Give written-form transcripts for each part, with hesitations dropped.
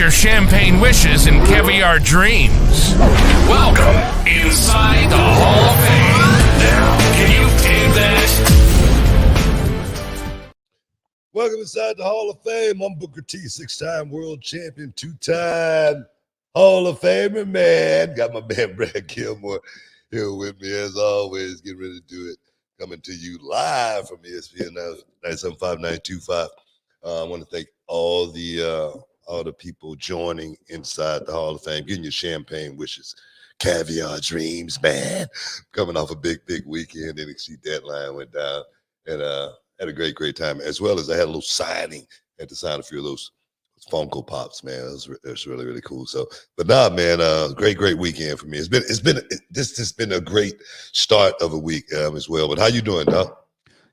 your champagne wishes and caviar dreams. Welcome inside the Hall of Fame. Now, can you dig that? Welcome inside the Hall of Fame. I'm Booker T, 6-time world champion, 2-time Hall of Famer, man. Got my man Brad Gilmore here with me as always. Getting ready to do it. Coming to you live from ESPN 975-925. I want to thank all the people joining inside the Hall of Fame, getting your champagne wishes, caviar dreams, man. Coming off a big weekend. NXT deadline went down, and had a great time, as well as I had a little signing. Had to sign a few of those Funko Pops, man. It was really cool. So, but nah, man, great weekend for me. This has been a great start of a week as well. But how you doing, Doc?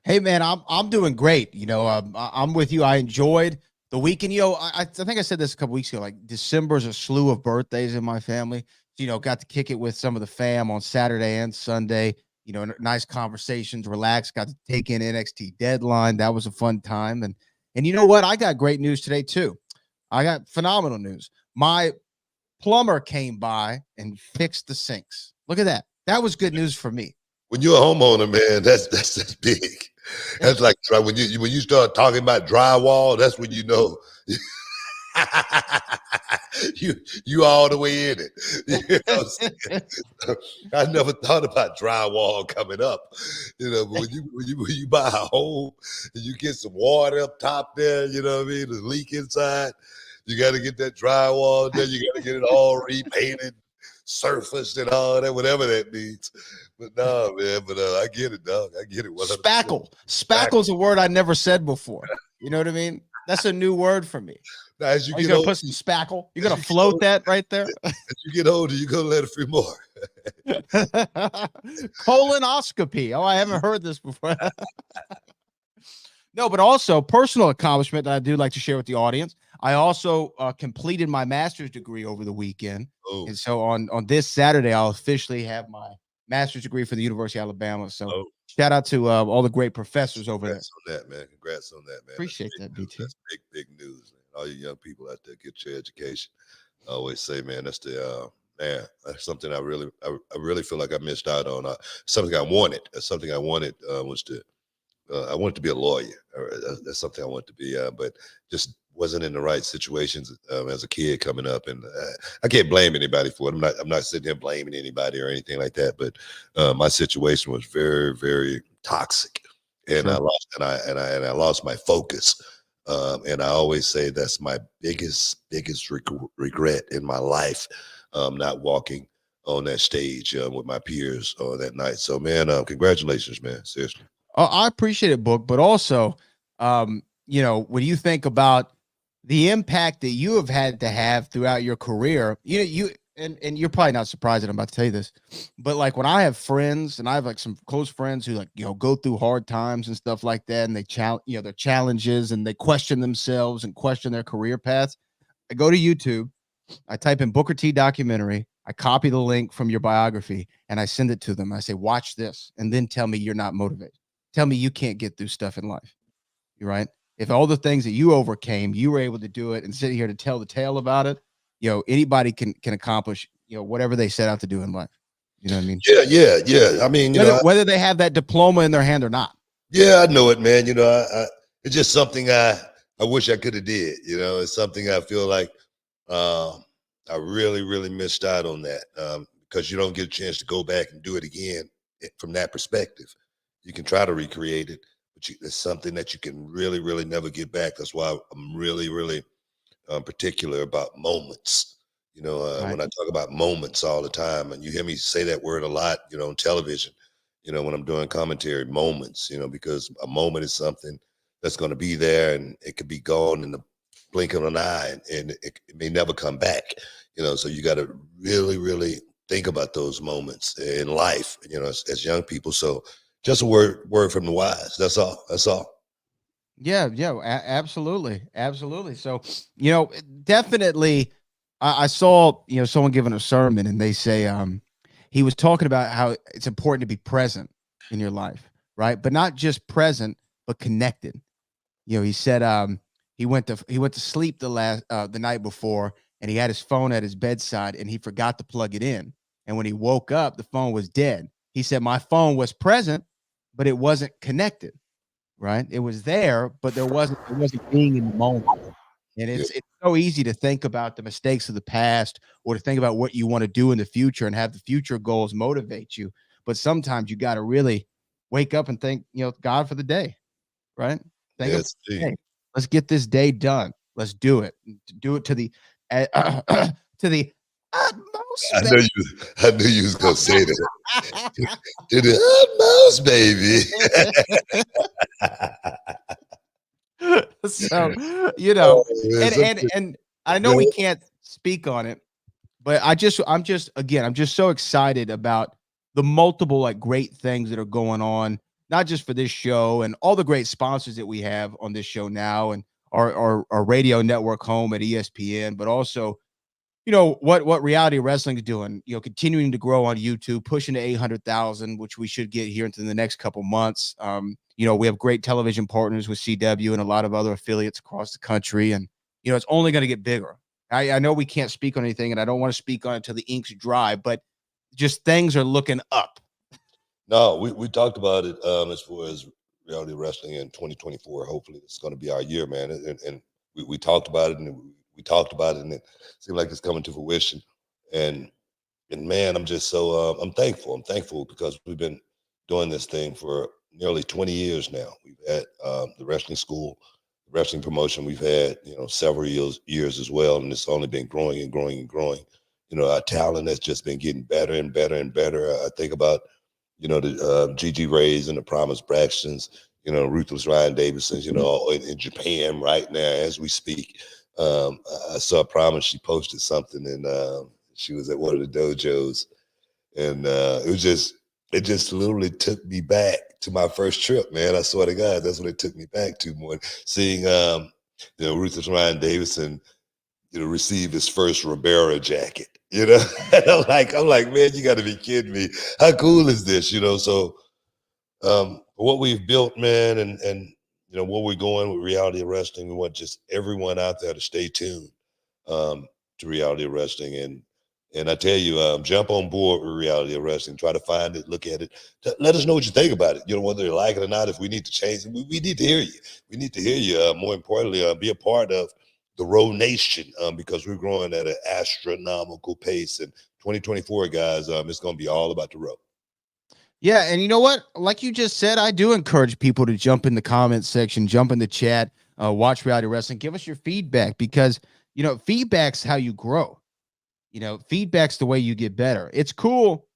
Hey, man, I'm doing great. You know, I'm with you. I enjoyed the weekend. You know, I think I said this a couple weeks ago. Like, December's a slew of birthdays in my family. You know, got to kick it with some of the fam on Saturday and Sunday. You know, nice conversations, relaxed. Got to take in NXT deadline. That was a fun time. And you know what? I got great news today too. I got phenomenal news. My plumber came by and fixed the sinks. Look at that. That was good news for me. When you're a homeowner, man, that's big. That's like when you start talking about drywall, that's when you know you all the way in it. You know what I'm saying? I never thought about drywall coming up. You know, but when you buy a home and you get some water up top there, you know what I mean? The leak inside, you got to get that drywall there. You got to get it all repainted, surfaced, and all that, whatever that means. But no, man. But I get it, dog. I get it. 100%. Spackle's a word I never said before. You know what I mean? That's a new word for me. Now, as you get older, put some spackle. You're gonna float that right there. As you get older, you're gonna let a few more. Colonoscopy. Oh, I haven't heard this before. No, but also personal accomplishment that I do like to share with the audience. I also completed my master's degree over the weekend. Oh. And so on this Saturday, I'll officially have my master's degree for the University of Alabama. So shout out to all the great professors over there. Congrats on that, man. Appreciate that, BT. That's big news, man. All you young people out there, get your education. I always say, man, that's that's something I really feel like I missed out on. Something I wanted. Something I wanted was to I wanted to be a lawyer. That's something I wanted to be, but just wasn't in the right situations as a kid coming up. And I can't blame anybody for it. I'm not sitting here blaming anybody or anything like that. But my situation was very toxic, and sure. I lost my focus. And I always say that's my biggest regret in my life, not walking on that stage with my peers on that night. So, man, congratulations, man. Seriously. I appreciate it, Book, but also, you know, when you think about the impact that you have had to have throughout your career, and you're probably not surprised that I'm about to tell you this, but like when I have friends and I have like some close friends who go through hard times and stuff like that, and they their challenges and they question themselves and question their career paths. I go to YouTube, I type in Booker T documentary, I copy the link from your biography, and I send it to them. I say, watch this, and then tell me you're not motivated. Tell me you can't get through stuff in life. You're right. If all the things that you overcame, you were able to do it and sit here to tell the tale about it, anybody can accomplish, whatever they set out to do in life. You know what I mean? Yeah. I mean, whether they have that diploma in their hand or not. Yeah, I know it, man. It's just something I wish I could have did. It's something I feel like I really missed out on that because you don't get a chance to go back and do it again from that perspective. You can try to recreate it, but it's something that you can really never get back. That's why I'm really particular about moments. Right. When I talk about moments all the time, and you hear me say that word a lot, on television, when I'm doing commentary, moments, because a moment is something that's going to be there and it could be gone in the blink of an eye and it may never come back, so you got to really think about those moments in life, as young people. So just a word from the wise. That's all. Yeah, absolutely. So, definitely I saw, someone giving a sermon and they say he was talking about how it's important to be present in your life, right? But not just present, but connected. He said He went to sleep the night before, and he had his phone at his bedside, and he forgot to plug it in. And when he woke up, the phone was dead. He said, "My phone was present, but it wasn't connected." Right? It was there, but it wasn't being in the moment. And Yeah, it's so easy to think about the mistakes of the past or to think about what you want to do in the future and have the future goals motivate you. But sometimes you got to really wake up and thank, God for the day, right? Think about yes, the indeed. day. Let's get this day done. Let's do it. Do it to the to the utmost, I know you. I knew you was gonna say that. To the utmost, baby. So, Oh, man, and I know we can't speak on it, but I'm just so excited about the multiple like great things that are going on, not just for this show and all the great sponsors that we have on this show now and our radio network home at ESPN, but also what reality wrestling is doing, continuing to grow on YouTube, pushing to 800,000, which we should get here into the next couple months. We have great television partners with CW and a lot of other affiliates across the country, and it's only going to get bigger. I know we can't speak on anything, and I don't want to speak on it till the ink's dry, but just things are looking up. No, we talked about it as far as reality wrestling in 2024. Hopefully, it's going to be our year, man. And we talked about it, and we talked about it, and it seemed like it's coming to fruition. And and man, I'm just so I'm thankful. I'm thankful because we've been doing this thing for nearly 20 years now. We've had the wrestling school, the wrestling promotion. We've had several years as well, and it's only been growing and growing and growing. Our talent has just been getting better and better and better. I think about the Gigi Rays and the Promise Braxtons, Ruthless Ryan Davidsons, in Japan right now as we speak. I saw Promise, she posted something, and she was at one of the dojos, and it just literally took me back to my first trip, man. I swear to God, that's what it took me back to more. Seeing Ruthless Ryan Davidson, receive his first Ribera jacket, and I'm like, man, you got to be kidding me. How cool is this, So what we've built, man, and where we're going with reality wrestling, we want just everyone out there to stay tuned to reality wrestling, and I tell you, jump on board with reality wrestling. Try to find it, look at it. Let us know what you think about it. Whether you like it or not. If we need to change it, we need to hear you. We need to hear you. More importantly, be a part of the Row Nation because we're growing at an astronomical pace. And 2024, guys, it's going to be all about the Row. Yeah, and you know what? Like you just said, I do encourage people to jump in the comment section, jump in the chat, watch reality wrestling, give us your feedback because feedback's how you grow. Feedback's the way you get better. It's cool.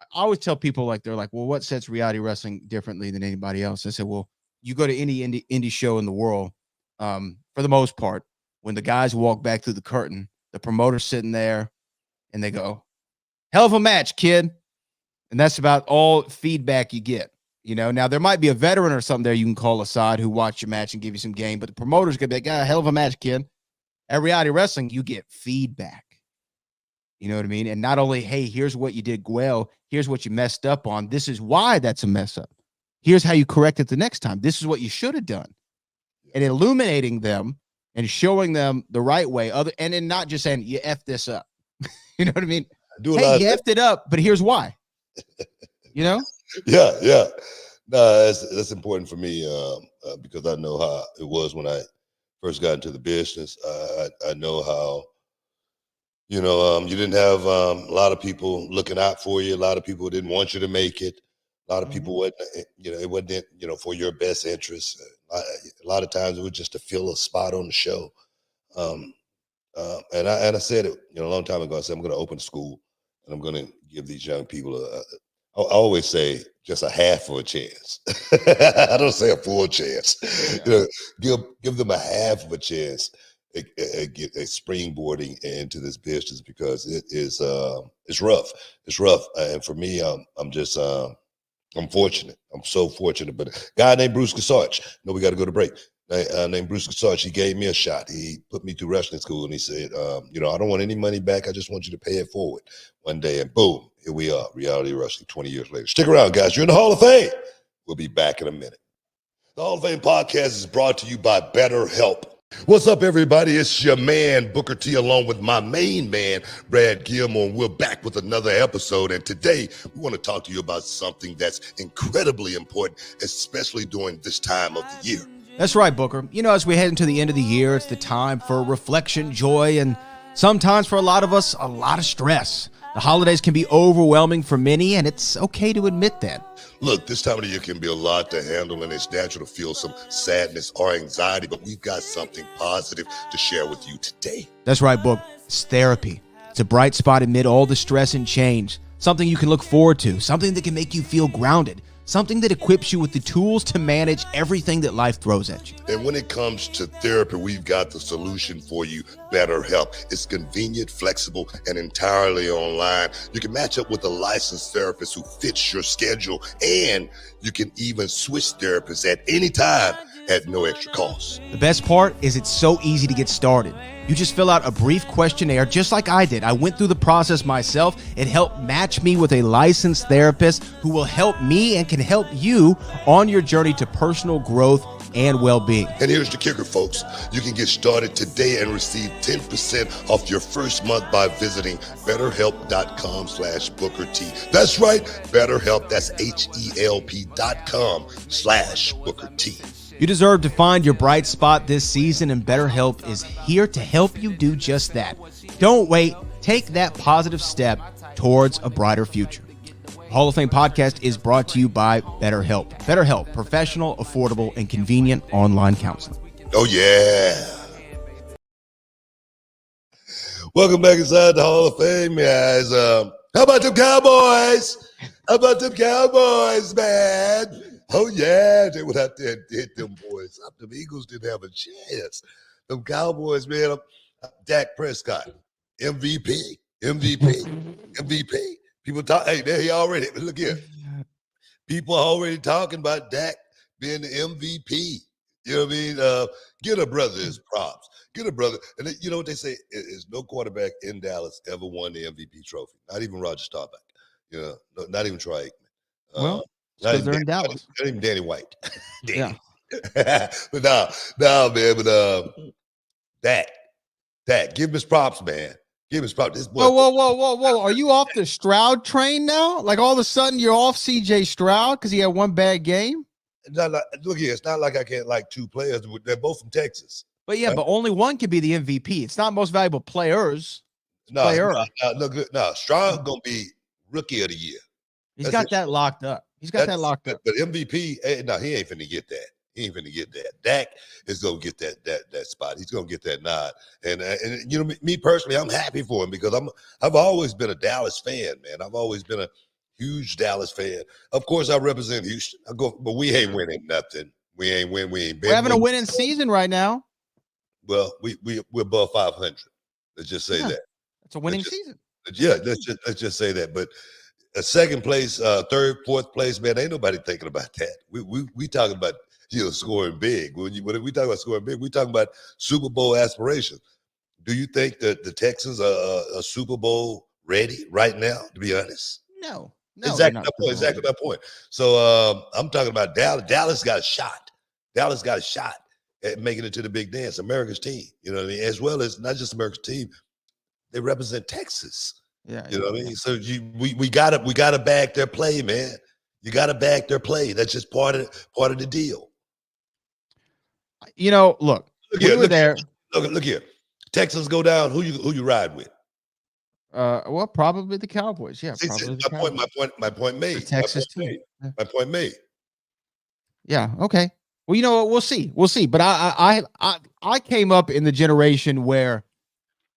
I always tell people they're like, well, what sets reality wrestling differently than anybody else? I said, well, you go to any indie show in the world, for the most part, when the guys walk back through the curtain, the promoter's sitting there and they go, hell of a match, kid. And that's about all feedback you get. Now there might be a veteran or something there you can call aside who watched your match and give you some game, but the promoter's gonna be like, hell of a match, kid. At reality wrestling, you get feedback. You know what I mean? And not only, hey, here's what you did well, here's what you messed up on. This is why that's a mess up. Here's how you correct it the next time. This is what you should have done. And illuminating them and showing them the right way. And then not just saying you F this up. You know what I mean? Hey, you effed it up, but here's why. Yeah. No, that's important for me because I know how it was when I first got into the business. I know how you didn't have a lot of people looking out for you. A lot of people didn't want you to make it. A lot of people wasn't, it wasn't, for your best interest. A lot of times it was just to fill a spot on the show. And I said it, a long time ago. I said I'm going to open a school, and I'm going to give these young people I always say just a half of a chance. I don't say a full chance. Yeah. Give them a half of a chance get a springboarding into this business because it is it's rough. It's rough, and for me, I'm just I'm fortunate. I'm so fortunate. But a guy named Bruce Kasarch. No, we got to go to break. Named Bruce Kasarch. He gave me a shot. He put me through wrestling school, and he said, I don't want any money back. I just want you to pay it forward one day. And boom, here we are, reality wrestling 20 years later. Stick around, guys. You're in the Hall of Fame. We'll be back in a minute. The Hall of Fame podcast is brought to you by BetterHelp. What's up, everybody? It's your man, Booker T, along with my main man, Brad Gilmore, and we're back with another episode. And today, we want to talk to you about something that's incredibly important, especially during this time of the year. That's right, Booker. You know, as we head into the end of the year, it's the time for reflection, joy, and sometimes for a lot of us, a lot of stress. The holidays can be overwhelming for many, and it's okay to admit that. Look, this time of the year can be a lot to handle, and it's natural to feel some sadness or anxiety, but we've got something positive to share with you today. That's right, Book. It's therapy. It's a bright spot amid all the stress and change. Something you can look forward to. Something that can make you feel grounded. Something that equips you with the tools to manage everything that life throws at you. And when it comes to therapy, we've got the solution for you, BetterHelp. It's convenient, flexible, and entirely online. You can match up with a licensed therapist who fits your schedule, and you can even switch therapists at any time at no extra cost. The best part is it's so easy to get started. You just fill out a brief questionnaire just like I did. I went through the process myself. It helped match me with a licensed therapist who will help me and can help you on your journey to personal growth and well-being. And here's the kicker, folks. You can get started today and receive 10% off your first month by visiting betterhelp.com/Booker T. That's right, BetterHelp. That's HELP.com/Booker T. You deserve to find your bright spot this season, and BetterHelp is here to help you do just that. Don't wait. Take that positive step towards a brighter future. Hall of Fame podcast is brought to you by BetterHelp. BetterHelp, professional, affordable, and convenient online counseling. Oh, yeah. Welcome back inside the Hall of Fame, guys. How about them Cowboys? How about them Cowboys, man? Oh, yeah, they went out there and hit them boys up. The Eagles didn't have a chance. Them Cowboys, man, Dak Prescott, MVP. People talk, hey, there he already, look here. People are already talking about Dak being the MVP. You know what I mean? Get a brother his props. Get a brother. And you know what they say? Is no quarterback in Dallas ever won the MVP trophy. Not even Roger Staubach. You know, not even Troy Aikman. Well, because they're in Dallas. Not even Danny White. Yeah. But no, man. But Dak, give him his props, man. Give him his props. This boy. Whoa. Are you off the Stroud train now? Like all of a sudden you're off CJ Stroud because he had one bad game? Look here, it's not like I can't like two players. They're both from Texas. But yeah, right? But only one can be the MVP. It's not most valuable players. No, Stroud gonna be rookie of the year. He's got that locked up. But MVP, he ain't finna get that. He ain't finna get that. Dak is gonna get that spot. He's gonna get that nod. And you know, me personally, I'm happy for him because I've always been a Dallas fan, man. I've always been a huge Dallas fan. Of course, I represent Houston. But we ain't winning nothing. We ain't been. We're having a winning season right now. Well, we're above 500. Let's just say that. It's a winning season. Yeah, let's just say that. But second place, third, fourth place, man, ain't nobody thinking about that. We talking about scoring big. When we talk about scoring big, we talking about Super Bowl aspirations. Do you think that the Texans are Super Bowl ready right now? To be honest, no. Exactly my point. So I'm talking about Dallas. Dallas got a shot. Dallas got a shot at making it to the big dance. America's team, you know what I mean? As well as not just America's team, they represent Texas. Yeah, you know what I mean. So we gotta back their play, man. You gotta back their play. That's just part of the deal. You know, look here. Look here. Texans go down. Who you ride with? Well, probably the Cowboys. Yeah, my point made. The Texas team. My point made. Yeah. Okay. Well, you know what? We'll see. But I came up in the generation where,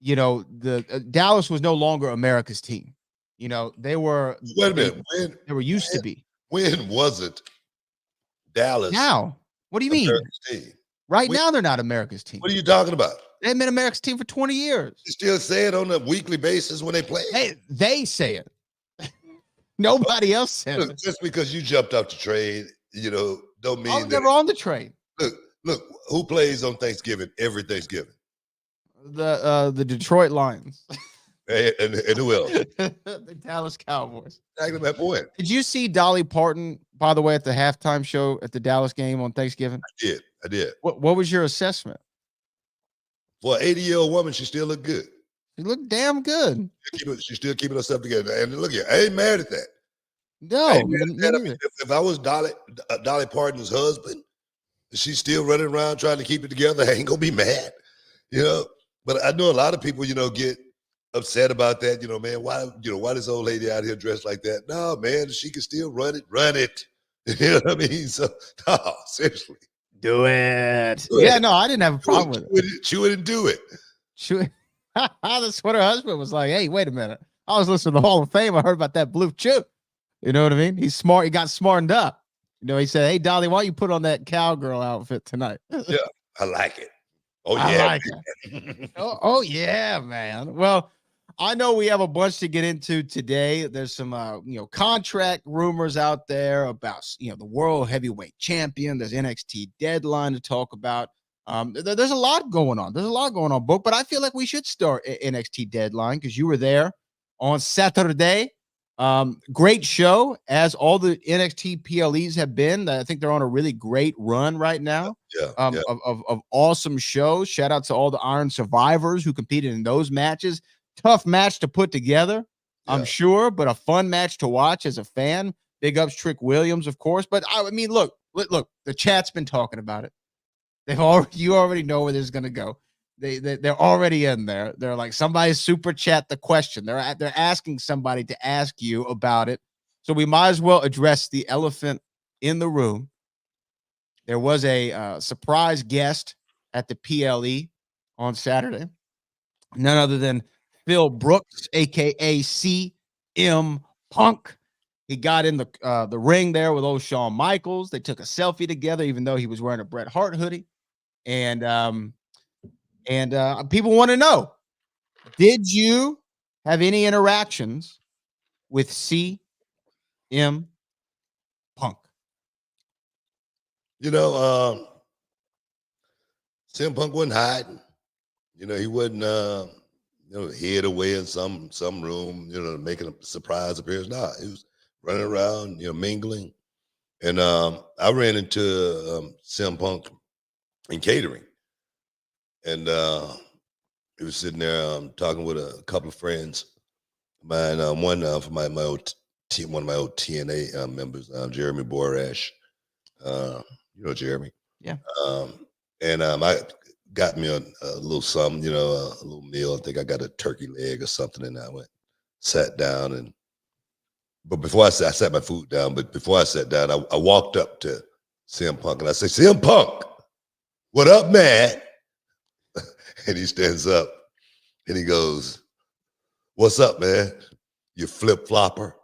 the Dallas was no longer America's team. They were. Wait a minute. They were used to be. When wasn't Dallas? Now, what do you mean? Right now, they're not America's team. What are you talking about? They've been America's team for 20 years. You still say it on a weekly basis when they play? Hey, they say it. Nobody else says it. Just because you jumped off the train, don't mean they're on the train. Look, who plays on Thanksgiving every Thanksgiving? The Detroit Lions. And who else? The Dallas Cowboys. Exactly my point. Did you see Dolly Parton, by the way, at the halftime show at the Dallas game on Thanksgiving? I did. What was your assessment? For an 80-year-old woman, she still look good. She looked damn good. She's still keeping herself together. And look here, I ain't mad at that. No, Me me neither. I neither. mean, if I was Dolly Parton's husband, she's still running around trying to keep it together, I ain't gonna be mad, you know. But I know a lot of people, get upset about that. Man, why this old lady out here dressed like that? No, man, she can still run it. You know what I mean? So, no, seriously, Do it. do Yeah, it. no, I didn't have a problem with it. Chew it and do it. That's what her husband was like. Hey, wait a minute. I was listening to the Hall of Fame. I heard about that blue chew. You know what I mean? He's smart. He got smartened up. He said, "Hey, Dolly, why don't you put on that cowgirl outfit tonight?" Yeah, I like it. Oh I yeah, like it. Oh yeah, man. Well, I know we have a bunch to get into today. There's some contract rumors out there about the world heavyweight champion. There's NXT deadline to talk about. There's a lot going on. There's a lot going on, Book. But I feel like we should start NXT deadline because you were there on Saturday. Great show, as all the NXT PLEs have been. I think they're on a really great run right now. Yeah. Of awesome shows. Shout out to all the Iron Survivors who competed in those matches. Tough match to put together, I'm sure, but a fun match to watch as a fan. Big ups Trick Williams, of course. But I mean, look, the chat's been talking about it. You already know where this is gonna go. They're already in there. They're like, somebody super chat the question. They're asking somebody to ask you about it. So we might as well address the elephant in the room. There was a surprise guest at the PLE on Saturday. None other than Phil Brooks, aka CM Punk. He got in the ring there with old Shawn Michaels. They took a selfie together, even though he was wearing a Bret Hart hoodie. And people want to know, did you have any interactions with CM Punk? CM Punk wasn't hiding. He wasn't hid away in some room, making a surprise appearance. Nah, he was running around, mingling. And I ran into CM Punk in catering. And he was sitting there talking with a couple of friends of mine. One from my old one of my old TNA members, Jeremy Borash. Jeremy. Yeah. And I got me a little something, a little meal. I think I got a turkey leg or something, and I sat down. But before I sat my food down. But before I sat down, I walked up to CM Punk and I said, "CM Punk, what up, man?" And he stands up and he goes, "What's up, man? You flip flopper."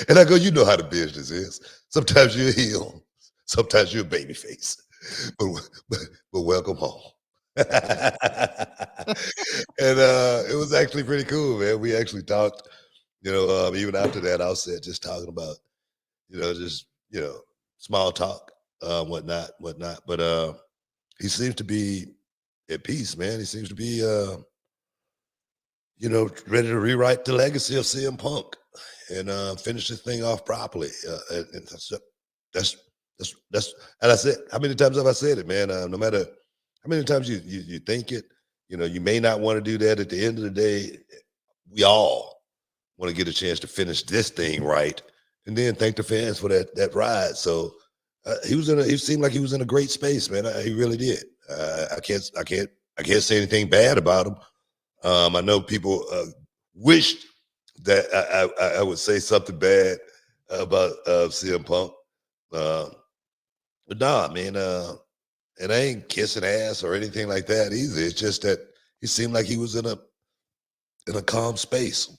And I go, "You know how the business is. Sometimes you're a heel, sometimes you're a baby face, but welcome home." And it was actually pretty cool, man. We actually talked, even after that, I was just talking about, small talk, whatnot. But he seems to be at peace, man. He seems to be, ready to rewrite the legacy of CM Punk and finish this thing off properly. And that's and I said, how many times have I said it, man? No matter how many times you think it, you may not want to do that. At the end of the day, we all want to get a chance to finish this thing right, and then thank the fans for that ride. So he seemed like he was in a great space, man. He really did. I can't say anything bad about him. I know people wished that I would say something bad about CM Punk. But nah, man, it ain't kissing ass or anything like that either. It's just that he seemed like he was in a calm space.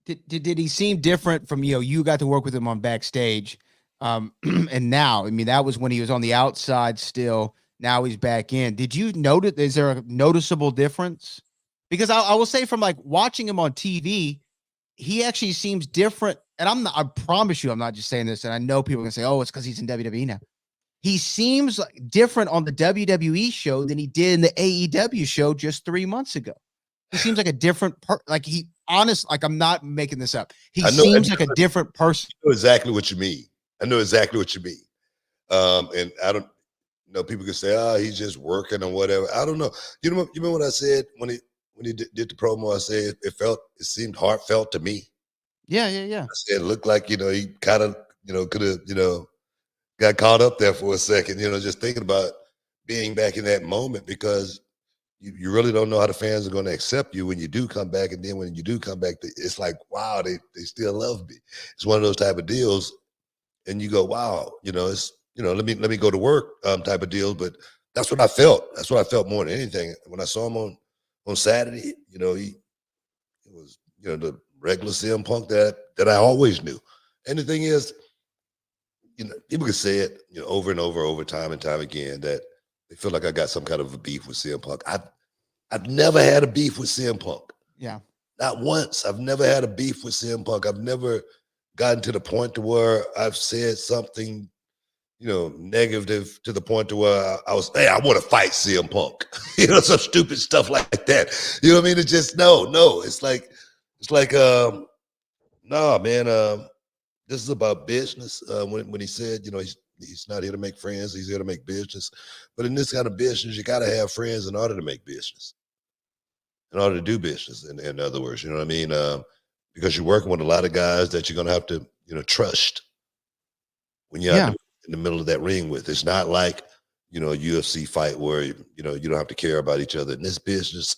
Did he seem different from you got to work with him on backstage, and now? I mean, that was when he was on the outside still. Now he's back in. Did you notice? Is there a noticeable difference? Because I will say, from like watching him on TV, he actually seems different. And I promise you, I'm not just saying this. And I know people can say, "Oh, it's because he's in WWE now." He seems like different on the WWE show than he did in the AEW show just 3 months ago. He seems like a different like I'm not making this up. He seems like a different person. I know exactly what you mean. And I don't people could say, "Oh, he's just working or whatever." I don't know. You remember what I said when he did the promo? I said it seemed heartfelt to me. Yeah. I said it looked like he kind of could have got caught up there for a second. Just thinking about being back in that moment, because you really don't know how the fans are going to accept you when you do come back, and then when you do come back, it's like, wow, they still love me. It's one of those type of deals, and you go, wow, it's let me go to work type of deal. But that's what I felt. That's what I felt more than anything when I saw him on Saturday. It was the regular CM Punk that I always knew. And the thing is, people can say it over and over time and time again that they feel like I got some kind of a beef with CM Punk. I've never had a beef with CM Punk. Yeah. Not once. I've never had a beef with CM Punk. I've never gotten to the point to where I've said something, negative to the point to where I want to fight CM Punk. Some stupid stuff like that. You know what I mean? It's just no. It's like, no, man. This is about business. When he said, he's not here to make friends, he's here to make business. But in this kind of business, you got to have friends in order to make business, in order to do business. In other words, you know what I mean? Because you're working with a lot of guys that you're going to have to, trust when you're out in the middle of that ring with. It's not like, a UFC fight where, you don't have to care about each other. In this business,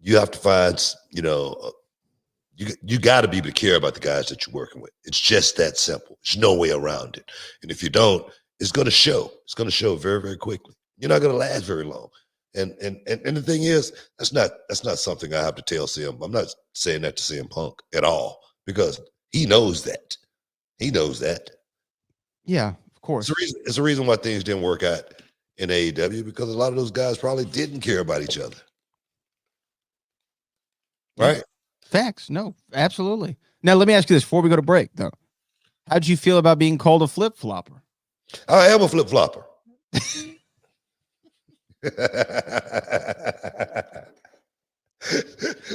you have to find, you got to be able to care about the guys that you're working with. It's just that simple. There's no way around it. And if you don't, it's going to show. It's going to show very, very quickly. You're not going to last very long. And the thing is, that's not something I have to tell CM. I'm not saying that to CM Punk at all, because he knows that. He knows that. Yeah, of course. It's the reason why things didn't work out in AEW, because a lot of those guys probably didn't care about each other. Right? Facts. No, absolutely. Now, let me ask you this before we go to break, though. How'd you feel about being called a flip-flopper? I am a flip-flopper.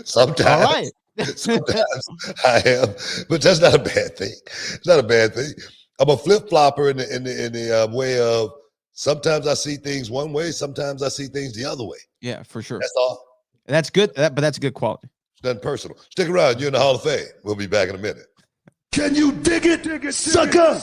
Sometimes. All right. Sometimes I am, but that's not a bad thing. It's not a bad thing. I'm a flip-flopper in the way of sometimes I see things one way, sometimes I see things the other way. Yeah, for sure. That's all. That's good, but that's a good quality. It's nothing personal. Stick around. You're in the Hall of Fame. We'll be back in a minute. Can you dig it, sucker?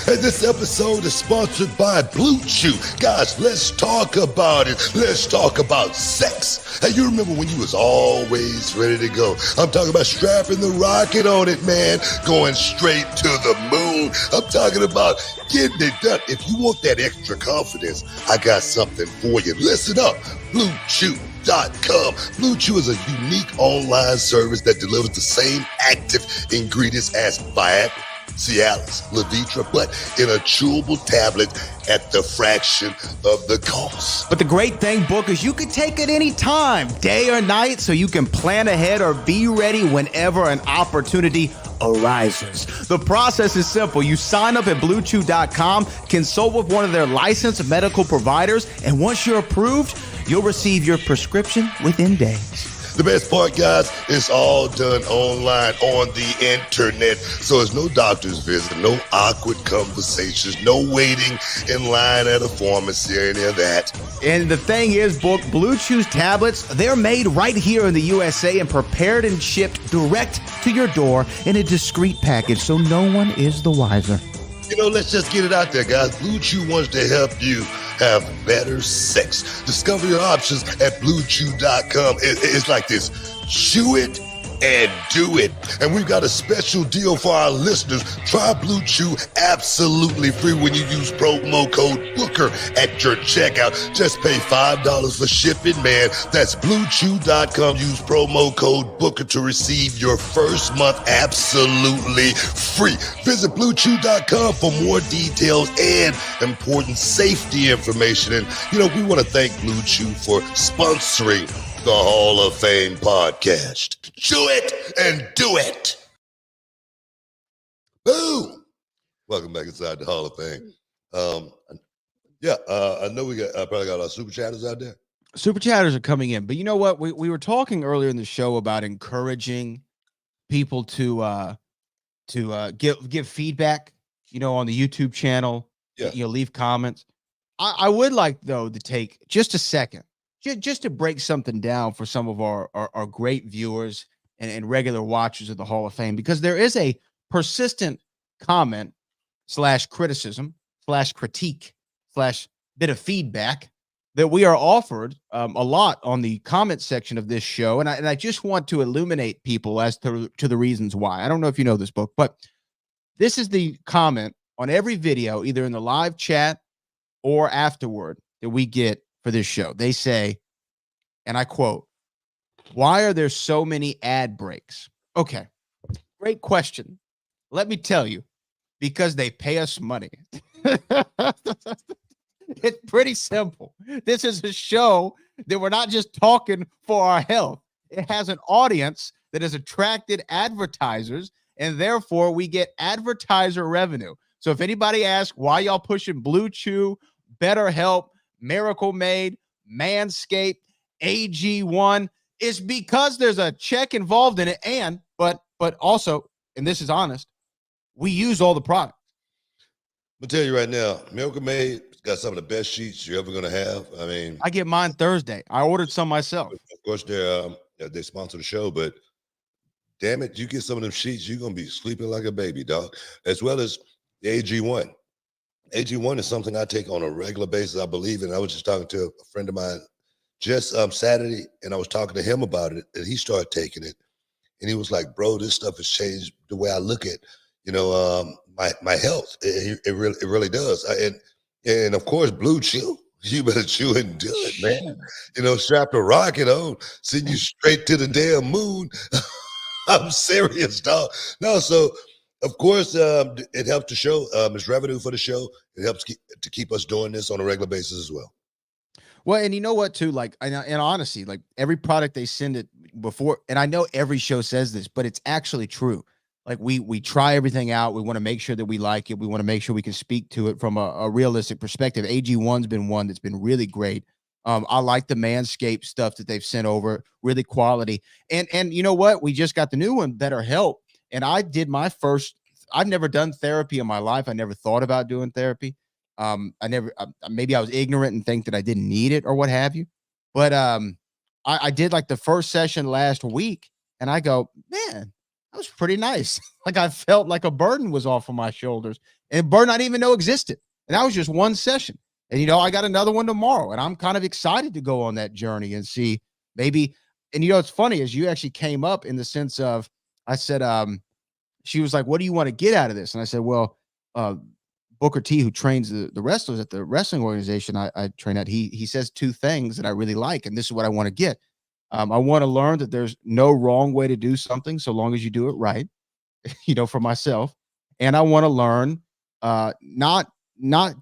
And this episode is sponsored by Blue Chew. Guys, let's talk about it. Let's talk about sex. Hey, you remember when you was always ready to go? I'm talking about strapping the rocket on it, man. Going straight to the moon. I'm talking about getting it done. If you want that extra confidence, I got something for you. Listen up. BlueChew.com. Blue Chew is a unique online service that delivers the same active ingredients as Viagra, Cialis, Levitra, but in a chewable tablet at the fraction of the cost. But the great thing, Book, is you can take it any time, day or night, so you can plan ahead or be ready whenever an opportunity arises. The process is simple. You sign up at BlueChew.com, consult with one of their licensed medical providers, and once you're approved, you'll receive your prescription within days. The best part, guys, it's all done online on the internet. So there's no doctor's visit, no awkward conversations, no waiting in line at a pharmacy or any of that. And the thing is, Book, Blue Chew's tablets, they're made right here in the USA and prepared and shipped direct to your door in a discreet package, so no one is the wiser. Let's just get it out there, guys. Blue Chew wants to help you have better sex. Discover your options at BlueChew.com. It's like this. Chew it and do it. And we've got a special deal for our listeners. Try Blue Chew absolutely free when you use promo code Booker at your checkout. Just pay $5 for shipping, man. That's BlueChew.com. Use promo code Booker to receive your first month absolutely free. Visit BlueChew.com for more details and important safety information. And, we want to thank Blue Chew for sponsoring the Hall of Fame podcast. Chew it and do it. Boom. Welcome back inside the Hall of Fame. I know we probably got our super chatters out there. Super chatters are coming in, but you know what? We were talking earlier in the show about encouraging people to give feedback, on the YouTube channel. Yeah. leave comments. I would like, though, to take just a second, just to break something down for some of our great viewers and regular watchers of the Hall of Fame, because there is a persistent comment / criticism / critique / bit of feedback that we are offered a lot on the comment section of this show. And I just want to illuminate people as to the reasons why. I don't know if you know this, book, but this is the comment on every video, either in the live chat or afterward, that we get for this show. They say, and I quote, "Why are there so many ad breaks?" Okay, great question. Let me tell you, because they pay us money. It's pretty simple. This is a show that we're not just talking for our health. It has an audience that has attracted advertisers, and therefore we get advertiser revenue. So if anybody asks why y'all pushing Blue Chew, BetterHelp, Miracle Made, Manscaped, AG1, it's because there's a check involved in it. And but also, and this is honest, we use all the products. I'm gonna tell you right now, Miracle Made got some of the best sheets you're ever gonna have. I mean, I get mine Thursday. I ordered some myself. of course, they sponsor the show, but damn it, you get some of them sheets, you're gonna be sleeping like a baby, dog. As well as the AG1. AG1 is something I take on a regular basis, I believe. And I was just talking to a friend of mine just Saturday, and I was talking to him about it, and he started taking it, and he was like, "Bro, this stuff has changed the way I look at, my health. It really does." And of course, Blue Chew. You better chew and do it, man. Strap a rocket on, send you straight to the damn moon. I'm serious, dog. No, so of course, it helps the show. It's revenue for the show. It helps to keep us doing this on a regular basis as well. Well, and you know what, too? Like, and honestly, like every product they send it before, and I know every show says this, but it's actually true. Like we try everything out. We want to make sure that we like it. We want to make sure we can speak to it from a realistic perspective. AG1's been one that's been really great. I like the Manscaped stuff that they've sent over, really quality. And you know what? We just got the new one, BetterHelp. And I did my first, I've never done therapy in my life. I never thought about doing therapy. Maybe I was ignorant and think that I didn't need it or what have you. But I did like the first session last week, and I go, man, that was pretty nice. Like I felt like a burden was off of my shoulders, and a burden I didn't even know existed. And that was just one session. And, I got another one tomorrow, and I'm kind of excited to go on that journey and see maybe. And, it's funny as you actually came up in the sense of, I said, she was like, "What do you want to get out of this?" And I said, well, Booker T, who trains the wrestlers at the wrestling organization I train at, he says two things that I really like, and this is what I want to get. I want to learn that there's no wrong way to do something so long as you do it right, for myself. And I want to learn, not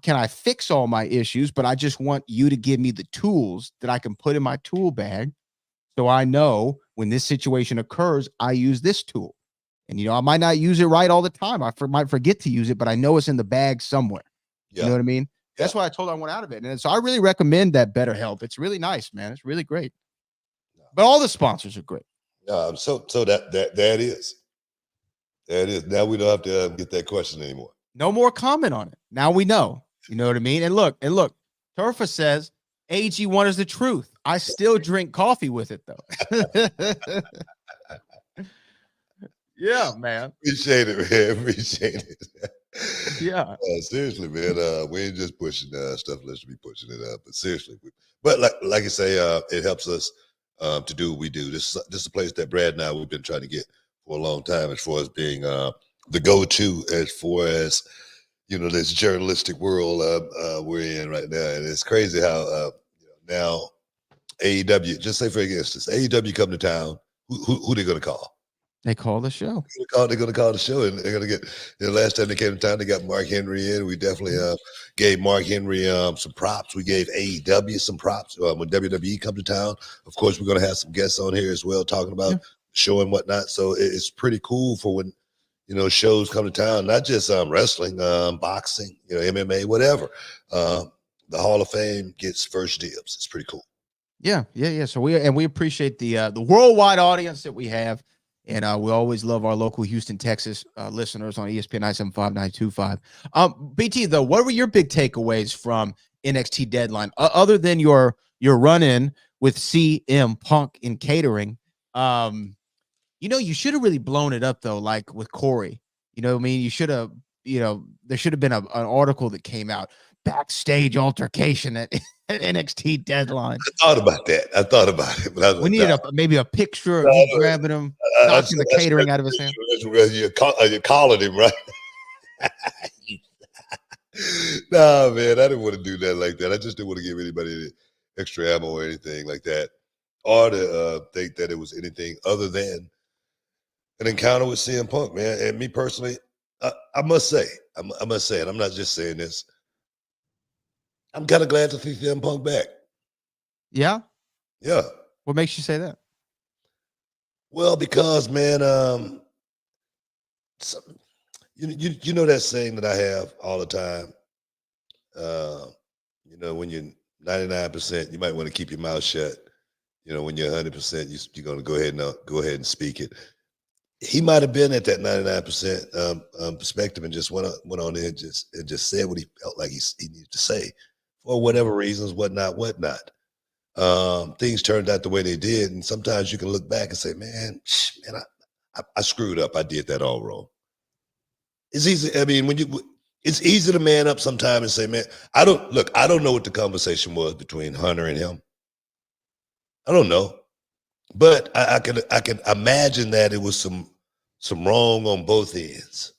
can I fix all my issues, but I just want you to give me the tools that I can put in my tool bag so I know when this situation occurs, I use this tool. And, I might not use it right all the time. I might forget to use it, but I know it's in the bag somewhere. Yeah. You know what I mean? Yeah. That's why I told her I went out of it. And so I really recommend that BetterHelp. It's really nice, man. It's really great. But all the sponsors are great. So that is. Now we don't have to get that question anymore. No more comment on it. Now we know. You know what I mean? And look, Turfa says AG1 is the truth. I still drink coffee with it, though. Yeah, man. Appreciate it, man. Appreciate it. Yeah. Seriously, man. We ain't just pushing stuff unless we be pushing it up. But seriously, but like I say, it helps us to do what we do. This is a place that Brad and I we've been trying to get for a long time, as far as being the go-to, as far as this journalistic world we're in right now. And it's crazy how now AEW, just say for instance, AEW come to town, who they gonna call? They call the show. They're going to call the show, and they're going to get. Last time they came to town, they got Mark Henry in. We definitely gave Mark Henry some props. We gave AEW some props when WWE come to town. Of course, we're going to have some guests on here as well, talking about the show and whatnot. So it's pretty cool for when shows come to town, not just wrestling, boxing, MMA, whatever. The Hall of Fame gets first dibs. It's pretty cool. Yeah. So we appreciate the worldwide audience that we have. And we always love our local Houston, Texas listeners on ESPN 975-925. BT, though, what were your big takeaways from NXT Deadline, other than your run-in with CM Punk in catering? You should have really blown it up, though, like with Corey. You know what I mean? You should have, there should have been an article that came out, backstage altercation at NXT Deadline. I thought about that. But I was We like, needed maybe a picture of you grabbing him, knocking the catering out of his hand. You're calling him, right? Nah, man, I didn't want to do that like that. I just didn't want to give anybody any extra ammo or anything like that, or to think that it was anything other than an encounter with CM Punk, man. And me personally, I must say, and I'm not just saying this, I'm kind of glad to see CM Punk back. Yeah? Yeah. What makes you say that? Well, because, man, you know that saying that I have all the time. When you're 99%, you might want to keep your mouth shut. When you're 100%, you're going to go ahead and speak it. He might have been at that 99% perspective and just went on there and just said what he felt like he needed to say for whatever reasons, whatnot. Things turned out the way they did, and sometimes you can look back and say, man, I screwed up. I did that all wrong. It's easy. I mean, it's easy to man up sometime and say, man, I don't know what the conversation was between Hunter and him. I don't know, but I can imagine that it was some wrong on both ends.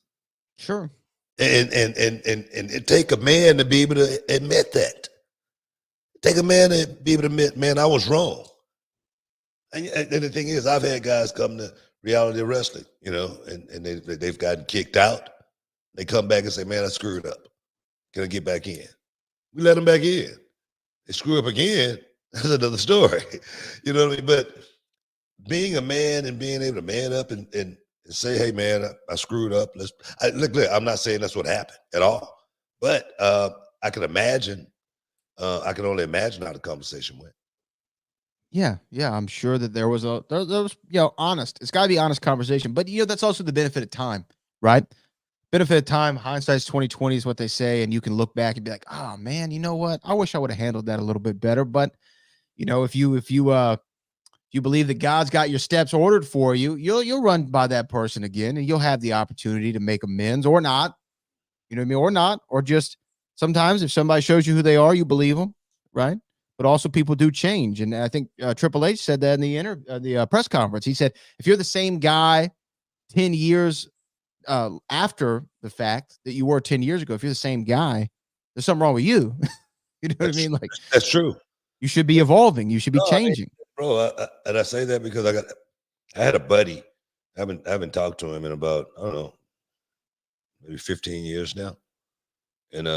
Sure. And it take a man to be able to admit that. Take a man to be able to admit, man, I was wrong. And the thing is, I've had guys come to reality wrestling, and they've gotten kicked out. They come back and say, man, I screwed up. Can I get back in? We let them back in. They screw up again. That's another story. You know what I mean? But being a man and being able to man up and say, hey, man, I screwed up. Look, I'm not saying that's what happened at all. But I can imagine. I can only imagine how the conversation went. Yeah, I'm sure that there was honest. It's got to be honest conversation. But that's also the benefit of time, right? Benefit of time, hindsight's 2020 is what they say, and you can look back and be like, oh man, you know what? I wish I would have handled that a little bit better. But if you believe that God's got your steps ordered for you, you'll run by that person again, and you'll have the opportunity to make amends or not. You know what I mean? Or not, or just sometimes if somebody shows you who they are, you believe them, right? But also people do change. And I think Triple H said that in the press conference. He said, if you're the same guy 10 years after the fact that you were 10 years ago, if you're the same guy, there's something wrong with you. You know what I mean? Like, that's true. You should be evolving. You should be changing. Bro, and I say that because I had a buddy. I haven't talked to him in about, I don't know, maybe 15 years now. And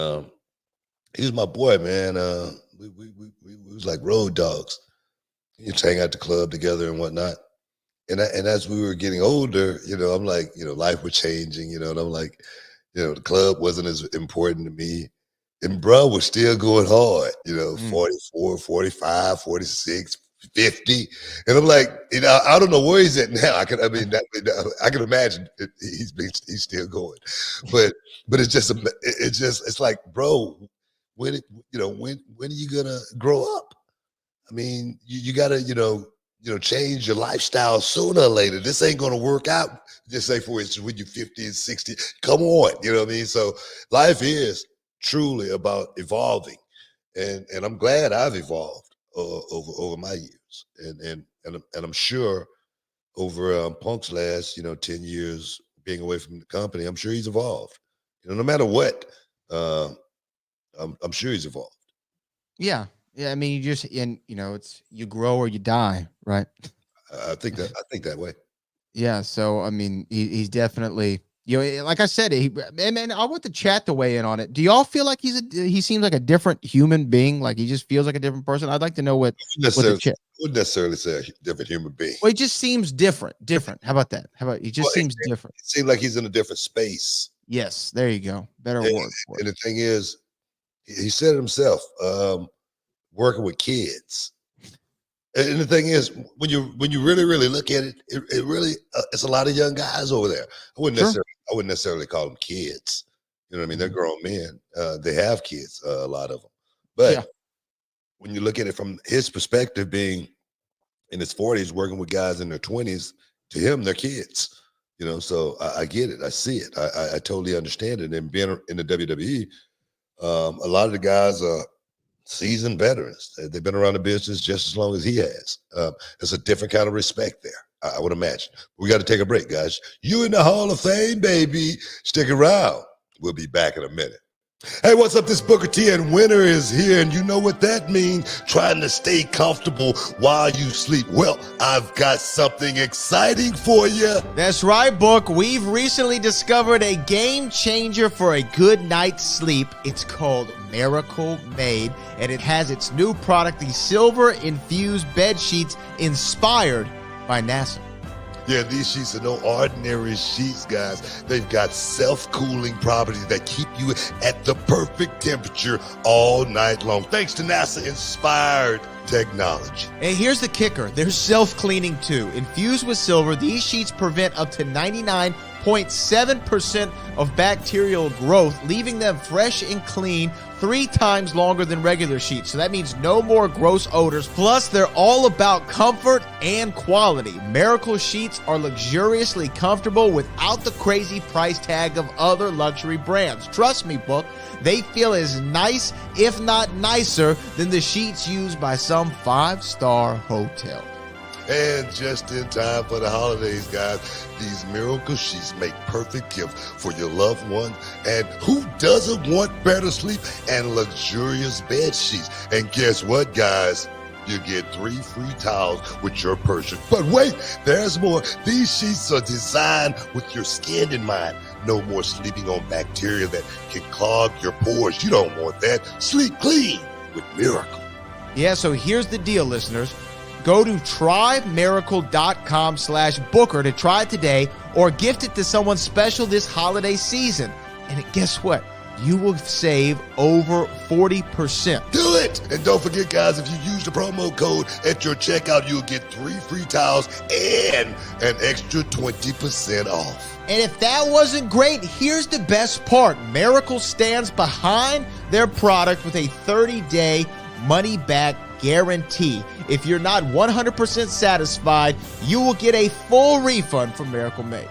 he was my boy, man. We was like road dogs. We used to hang out at the club together and whatnot. And as we were getting older, I'm like, life was changing, and I'm like, the club wasn't as important to me. And bro was still going hard, 44, 45, 46, 50. And I'm like, I don't know where he's at now. I can imagine he's still going. But it's like, bro, when are you gonna grow up? I mean, you gotta, change your lifestyle sooner or later. This ain't gonna work out. Just say, for instance, when you're 50 and 60, come on, you know what I mean? So life is truly about evolving, and I'm glad I've evolved over my years, and I'm sure over Punk's last 10 years being away from the company, I'm sure he's evolved. No matter what, I'm sure he's evolved. Yeah. I mean, it's you grow or you die, right? I think that way. Yeah. So I mean, he's definitely. Like I said, man, I want the chat to weigh in on it. Do y'all feel like he seems like a different human being? Like he just feels like a different person? I'd like to know what the chat. I wouldn't necessarily say a different human being. Well, he just seems different. How about that? He just seems different. It seems like he's in a different space. Yes, there you go. Better word for it. And the thing is, he said it himself, working with kids. And the thing is, when you really look at it, it really it's a lot of young guys over there. I wouldn't necessarily call them kids. You know what I mean? They're grown men. They have kids, a lot of them. But when you look at it from his perspective, being in his 40s, working with guys in their 20s, to him, they're kids. You know, so I get it. I see it. I totally understand it. And being in the WWE, a lot of the guys are seasoned veterans. They've been around the business just as long as he has. There's a different kind of respect there, I would imagine. We got to take a break, guys. You in the Hall of Fame, baby. Stick around. We'll be back in a minute. Hey, what's up? This Booker T, and winter is here, and you know what that means, trying to stay comfortable while you sleep. Well, I've got something exciting for you. That's right, Book. We've recently discovered a game changer for a good night's sleep. It's called Miracle Made, and it has its new product, the silver-infused bed sheets inspired by NASA. Yeah, these sheets are no ordinary sheets, guys. They've got self-cooling properties that keep you at the perfect temperature all night long, thanks to NASA-inspired technology. And here's the kicker. They're self-cleaning too. Infused with silver, these sheets prevent up to 99.7% of bacterial growth, leaving them fresh and clean 3 times longer than regular sheets. So that means no more gross odors. Plus, they're all about comfort and quality. Miracle sheets are luxuriously comfortable without the crazy price tag of other luxury brands. Trust me, Book, they feel as nice, if not nicer, than the sheets used by some 5-star hotel. And just in time for the holidays, guys, these miracle sheets make perfect gifts for your loved ones. And who doesn't want better sleep and luxurious bed sheets? And guess what, guys? You get 3 free towels with your purchase. But wait, there's more. These sheets are designed with your skin in mind. No more sleeping on bacteria that can clog your pores. You don't want that. Sleep clean with Miracle. Yeah, so here's the deal, listeners. Go to trymiracle.com/Booker to try it today or gift it to someone special this holiday season. And guess what? You will save over 40%. Do it! And don't forget, guys, if you use the promo code at your checkout, you'll get 3 free towels and an extra 20% off. And if that wasn't great, here's the best part. Miracle stands behind their product with a 30-day money-back guarantee. If you're not 100% satisfied, you will get a full refund from Miracle Made.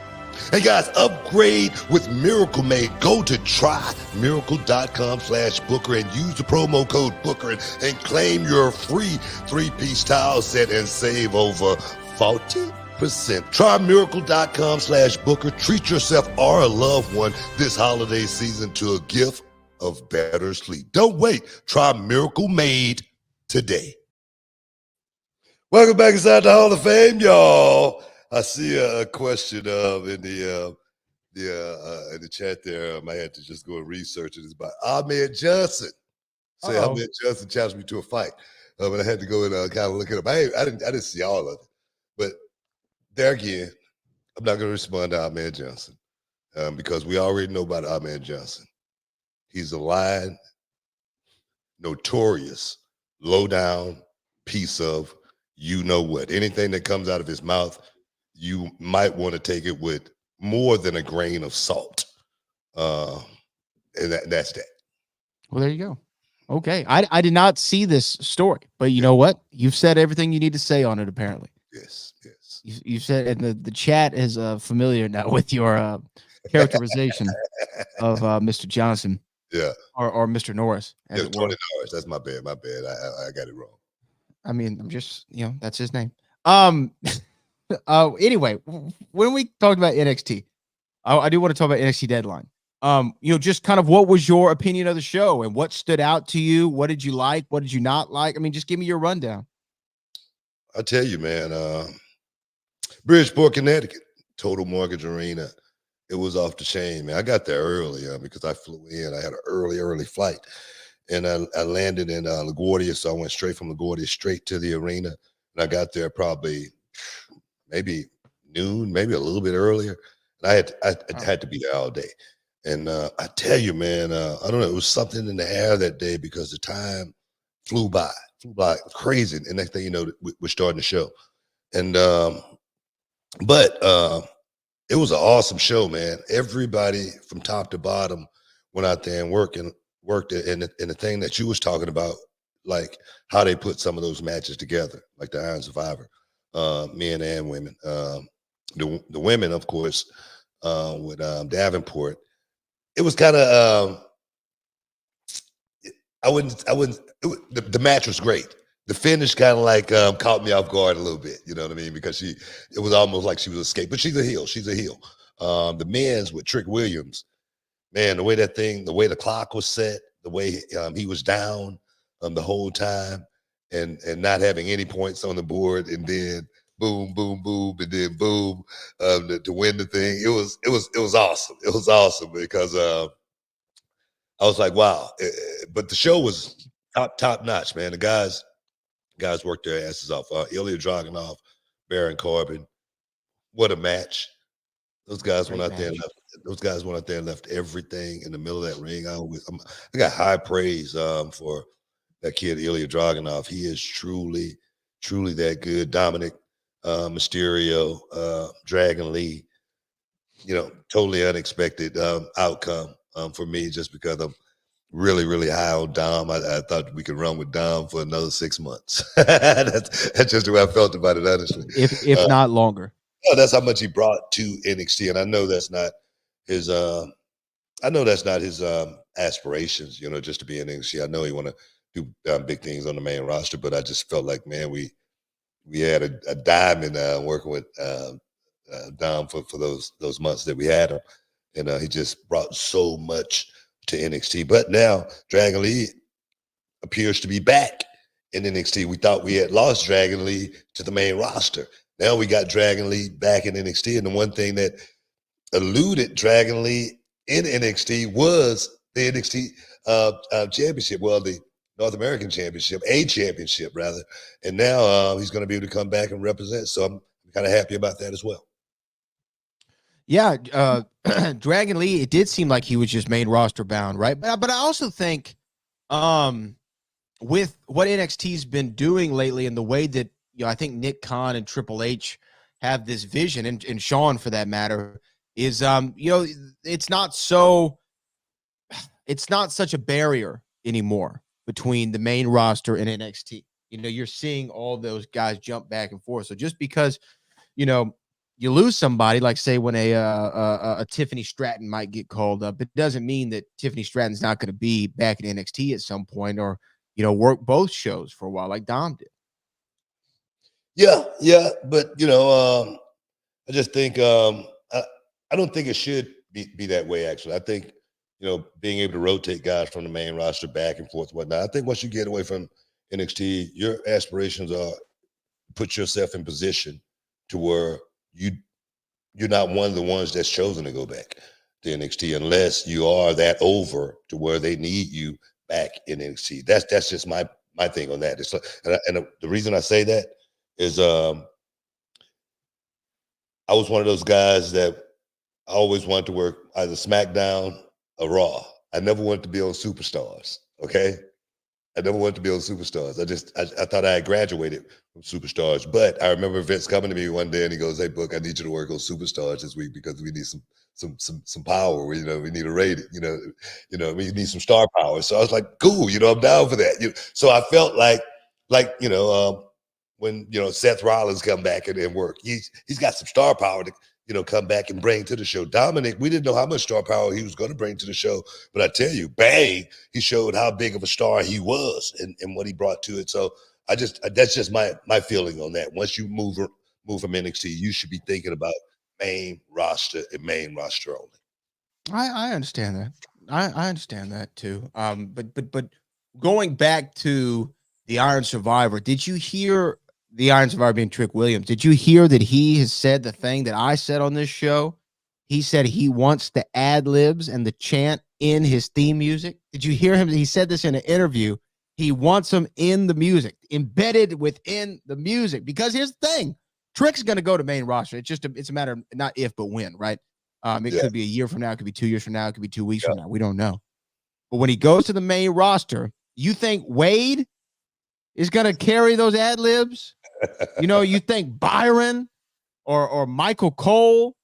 Hey guys, upgrade with Miracle Made. Go to trymiracle.com/Booker and use the promo code Booker and claim your free 3-piece towel set and save over 40%. Trymiracle.com/Booker. Treat yourself or a loved one this holiday season to a gift of better sleep. Don't wait. Try Miracle Made today. Welcome back inside the Hall of Fame, y'all. I see a question in the chat there. I might have to just go and research it. It's about Ahmed Johnson. Say Ahmed Johnson challenged me to a fight, but I had to go and kind of look it up. I didn't see all of it, but there again, I'm not going to respond to Ahmed Johnson because we already know about Ahmed Johnson. He's a lying, notorious, low down piece of you know what. Anything that comes out of his mouth, you might want to take it with more than a grain of salt. And that's that. Well, there you go. Okay. I did not see this story, but you know what? You've said everything you need to say on it, apparently. Yes. You said, and the chat is familiar now with your characterization of Mr. Johnson. Yeah. Or Mr. Norris. Yeah, Tony Norris. That's my bad. I got it wrong. I mean, I'm just, that's his name. Anyway, when we talked about NXT, I do want to talk about NXT Deadline. Just kind of what was your opinion of the show and what stood out to you? What did you like? What did you not like? I mean, just give me your rundown. I'll tell you, man, Bridgeport, Connecticut, Total Mortgage Arena. It was off the chain, man. I got there early because I flew in. I had an early flight. And I landed in LaGuardia, so I went straight from LaGuardia straight to the arena. And I got there probably maybe noon, maybe a little bit earlier. And I had to be there all day. And I tell you, man, I don't know, it was something in the air that day because the time flew by. flew by crazy. And next thing you know, we're starting the show. And it was an awesome show, man. Everybody from top to bottom went out there and worked it. And the thing that you was talking about, like how they put some of those matches together, like the Iron Survivor, men and women. The women, of course, with Davenport. It was kind of the match was great. The finish kind of like caught me off guard a little bit, you know what I mean? Because it was almost like she was escaped, but she's a heel. She's a heel. The men's with Trick Williams, man, the way the clock was set, the way he was down the whole time, and not having any points on the board, and then boom, boom, boom, and then boom to win the thing. It was awesome. It was awesome because I was like, wow. But the show was top notch, man. The guys worked their asses off. Ilya Dragunov, Baron Corbin, what a match! Those guys went out there and left. Those guys went out there and left everything in the middle of that ring. I got high praise for that kid Ilya Dragunov. He is truly that good. Dominic Mysterio, Dragon Lee. You know, totally unexpected outcome for me, just because I'm really high on Dom. I thought we could run with Dom for another 6 months. That's just the way I felt about it, honestly. If not longer. That's how much he brought to NXT, and I know that's not his. Aspirations, you know, just to be in NXT. I know he want to do big things on the main roster, but I just felt like, man, we had a diamond working with Dom for those months that we had him, and he just brought so much to NXT. But now Dragon Lee appears to be back in NXT. We thought we had lost Dragon Lee to the main roster. Now we got Dragon Lee back in NXT, and the one thing that eluded Dragon Lee in NXT was the NXT championship. Well, the North American championship, a championship rather. And now he's going to be able to come back and represent. So I'm kind of happy about that as well. Yeah, Dragon Lee, it did seem like he was just main roster bound, right? But I also think with what NXT's been doing lately and the way that, you know, I think Nick Khan and Triple H have this vision, and Sean for that matter, is you know, it's not such a barrier anymore between the main roster and NXT. You know, you're seeing all those guys jump back and forth. So just because, you know, you lose somebody, like say when a Tiffany Stratton might get called up, it doesn't mean that Tiffany Stratton's not going to be back in NXT at some point, or, you know, work both shows for a while like Dom did. Yeah, but you know, I just think I don't think it should be that way. Actually, I think, you know, being able to rotate guys from the main roster back and forth, and whatnot. I think once you get away from NXT, your aspirations are put yourself in position to where you're not one of the ones that's chosen to go back to NXT unless you are that over to where they need you back in NXT. That's just my thing on that. It's like, and the reason I say that is I was one of those guys that I always wanted to work either SmackDown or Raw. I never wanted to be on Superstars. Okay, I never wanted to be on Superstars. I thought I had graduated from Superstars, but I remember Vince coming to me one day and he goes, "Hey, Book, I need you to work on Superstars this week because we need some power. You know, we need a rating. You know, we need some star power." So I was like, "Cool, you know, I'm down for that." You know, so I felt like you know, when, you know, Seth Rollins come back and work, he's got some star power to, you know, come back and bring to the show. Dominic, we didn't know how much star power he was going to bring to the show, but I tell you, bang, he showed how big of a star he was and what he brought to it. So that's just my feeling on that. Once you move from NXT, you should be thinking about main roster and main roster only. I understand that. I understand that too. But going back to the Iron Survivor, did you hear the Iron Survivor being Trick Williams? Did you hear that he has said the thing that I said on this show? He said he wants the ad libs and the chant in his theme music. Did you hear him? He said this in an interview. He wants them in the music, embedded within the music. Because here's the thing: Trick's going to go to main roster. It's a matter of not if, but when, right? It could be a year from now. It could be 2 years from now. It could be 2 weeks from now. We don't know. But when he goes to the main roster, you think Wade is going to carry those ad libs. You know, you think Byron or Michael Cole,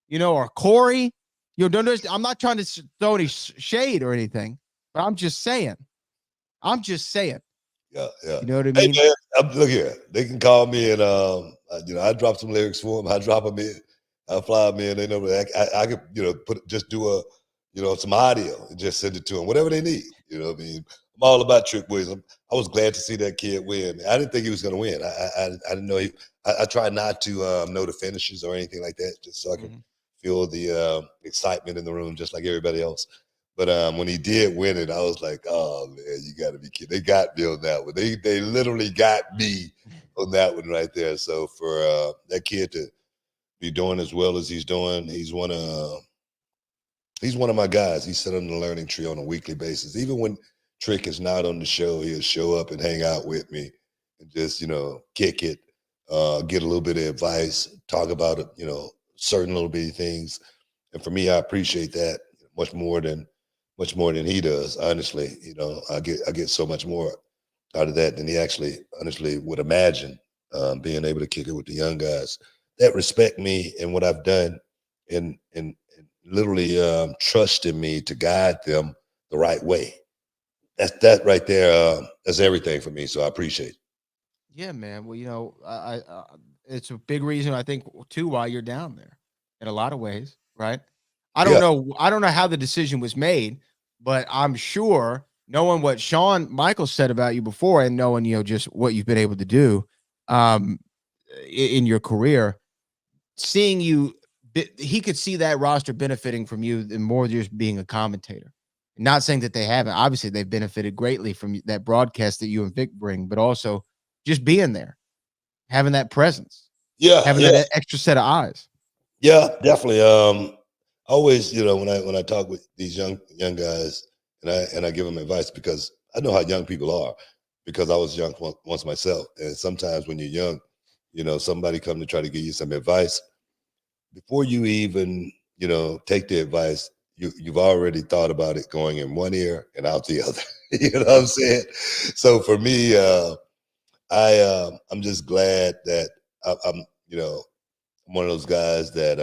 you know, or Corey. You know, I'm not trying to throw any shade or anything, but I'm just saying. Yeah. You know what I Hey mean? man, look here. They can call me and you know, I drop some lyrics for them. I drop them in. I fly them in. They know I could, you know, do a, you know, some audio and just send it to them, whatever they need. You know what I mean? I'm all about Trick Williams. I was glad to see that kid win. I didn't think he was going to win. I didn't know I tried not to know the finishes or anything like that, just so I could feel the excitement in the room, just like everybody else. But when he did win it, I was like, oh man, you got to be kidding. They got me on that one. They literally got me on that one right there. So for that kid to be doing as well as he's doing, he's one of my guys. He's sitting on the learning tree on a weekly basis. Even when Trick is not on the show, he'll show up and hang out with me and just, you know, kick it, get a little bit of advice, talk about it, you know, certain little bitty things. And for me, I appreciate that much more than he does. Honestly, you know, I get so much more out of that than he actually honestly would imagine. Being able to kick it with the young guys that respect me and what I've done, and literally trusting me to guide them the right way. That right there. That's everything for me. So I appreciate it. Yeah, man. Well, you know, I it's a big reason I think too why you're down there in a lot of ways, right? I don't know how the decision was made, but I'm sure knowing what Shawn Michaels said about you before and knowing, you know, just what you've been able to do in your career, seeing you, he could see that roster benefiting from you and more just being a commentator. Not saying that they haven't. Obviously, they've benefited greatly from that broadcast that you and Vic bring, but also just being there, having that presence, having that extra set of eyes. Yeah, definitely. Always, you know, when I talk with these young guys and I give them advice, because I know how young people are, because I was young once myself. And sometimes when you're young, you know, somebody come to try to give you some advice, before you even, you know, take the advice, you've already thought about it going in one ear and out the other. You know what I'm saying? So for me, I'm just glad that I'm, you know, I'm one of those guys that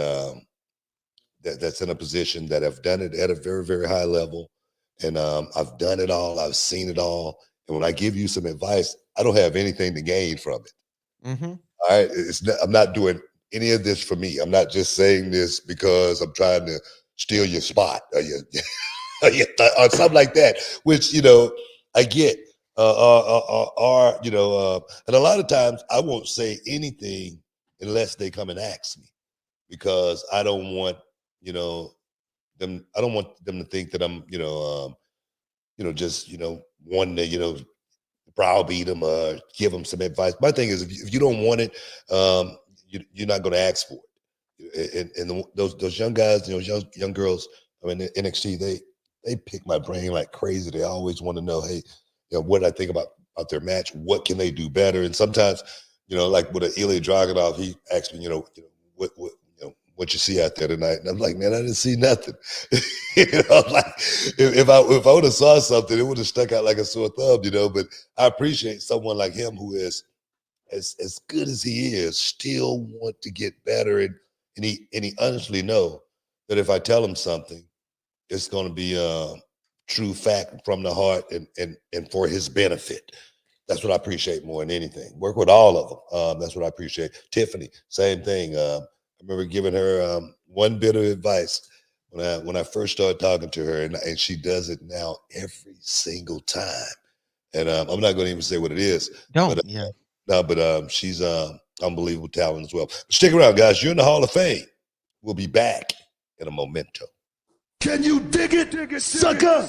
that's in a position that have done it at a very, very high level. And I've done it all. I've seen it all. And when I give you some advice, I don't have anything to gain from it. All right. I'm not doing any of this for me. I'm not just saying this because I'm trying to steal your spot or or something like that, which, you know, I get. You know, and a lot of times I won't say anything unless they come and ask me, because I don't want, you know, I don't want them to think that I'm, you know, just, you know, wanting to, you know, browbeat them or give them some advice. My thing is, if you don't want it, you're not going to ask for it. And those young guys, you know, young girls, I mean, NXT, they pick my brain like crazy. They always want to know, hey, you know, what I think about their match. What can they do better? And sometimes, you know, like with Ilya Dragunov, he asked me, you know, what you see out there tonight? And I'm like, man, I didn't see nothing. You know, like if I would have saw something, it would have stuck out like a sore thumb, you know. But I appreciate someone like him who is as good as he is, still want to get better, and he honestly know that if I tell him something, it's going to be a true fact from the heart and for his benefit. That's what I appreciate more than anything. Work with all of them. That's what I appreciate. Tiffany, same thing. I remember giving her one bit of advice when I first started talking to her, and she does it now every single time. And I'm not going to even say what it is. But she's unbelievable talent as well. Stick around, guys. You're in the Hall of Fame. We'll be back in a momento. Can you dig it, sucker?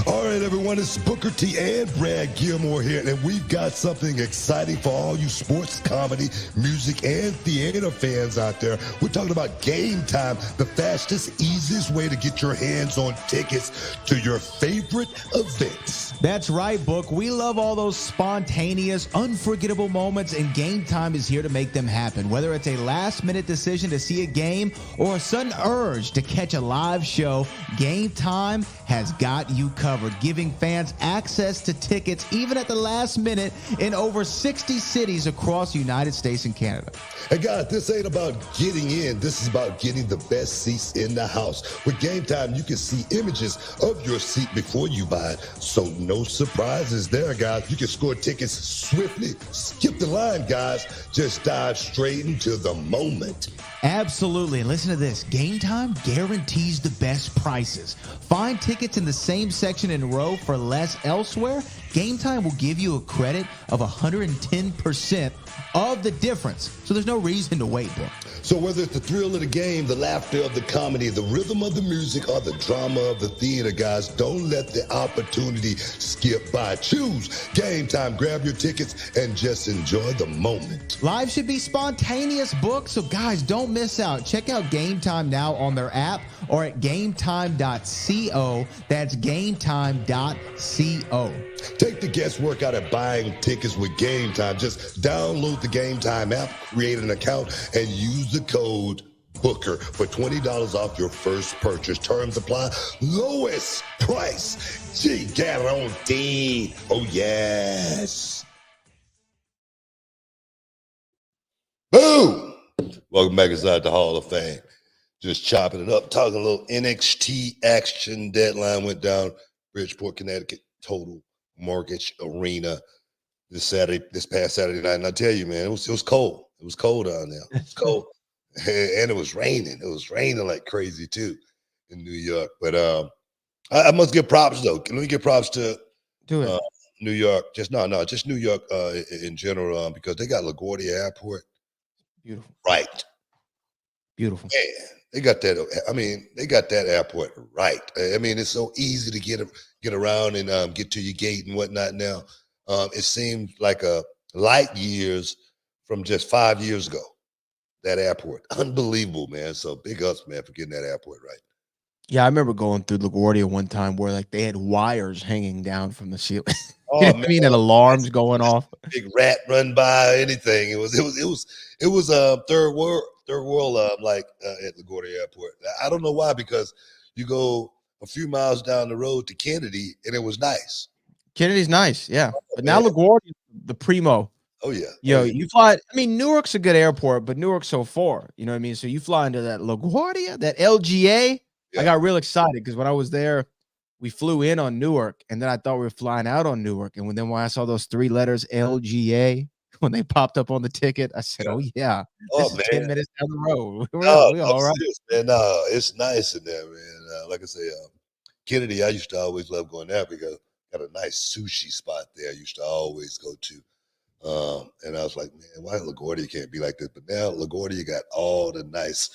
All right, everyone, it's Booker T and Brad Gilmore here, and we've got something exciting for all you sports, comedy, music, and theater fans out there. We're talking about Game Time, the fastest, easiest way to get your hands on tickets to your favorite events. That's right, Book. We love all those spontaneous, unforgettable moments, and Game Time is here to make them happen. Whether it's a last-minute decision to see a game or a sudden urge to catch a live show, Game Time has got you you covered, giving fans access to tickets even at the last minute in over 60 cities across the United States and Canada. And guys, this ain't about getting in. This is about getting the best seats in the house. With Game Time, you can see images of your seat before you buy it. So no surprises there, guys. You can score tickets swiftly. Skip the line, guys. Just dive straight into the moment. Absolutely. And listen to this. Game Time guarantees the best prices. Find tickets in the same section and row for less elsewhere. Game Time will give you a credit of 110% of the difference. So there's no reason to wait, bro. So whether it's the thrill of the game, the laughter of the comedy, the rhythm of the music, or the drama of the theater, guys, don't let the opportunity skip by. Choose Game Time. Grab your tickets and just enjoy the moment. Live should be spontaneous book, so guys, don't miss out. Check out Game Time now on their app or at gametime.co. That's gametime.co. Take the guesswork out of buying tickets with Game Time. Just download the Game Time app, create an account, and use the code BOOKER for $20 off your first purchase. Terms apply. Lowest price guaranteed. Oh, yes. Boom! Welcome back inside the Hall of Fame. Just chopping it up, talking a little NXT action. Deadline went down. Bridgeport, Connecticut, Total Mortgage Arena this past Saturday night. And I tell you, man, it was cold. It was cold down there. It was cold. And it was raining. It was raining like crazy too in New York. But I must give props though. Let me give props to New York. Just New York in general, because they got LaGuardia Airport. Beautiful. Right. Beautiful. Man, they got that. I mean, they got that airport right. I mean, it's so easy to get around and get to your gate and whatnot now. It seems like a light years from just 5 years ago, that airport. Unbelievable, man. So big ups, man, for getting that airport right. Yeah, I remember going through LaGuardia one time where like they had wires hanging down from the ceiling. Oh, you know what I mean? And alarms going off. Big rat run by, anything. It was third world like at LaGuardia Airport. I don't know why, because you go a few miles down the road to Kennedy and it was nice. Kennedy's nice, yeah. But man. now LaGuardia, the primo. Oh yeah. Yo, you fly. I mean, Newark's a good airport, but Newark's so far. You know what I mean? So you fly into that LaGuardia, that LGA. Yeah. I got real excited because when I was there, we flew in on Newark, and then I thought we were flying out on Newark. And when I saw those three letters LGA when they popped up on the ticket, I said, "Oh yeah, this is 10 minutes down the road. We're all right." Serious, man. It's nice in there, man. Like I say, Kennedy, I used to always love going there because got a nice sushi spot there. I used to always go to. And I was like, man, why LaGuardia can't be like this? But now LaGuardia got all the nice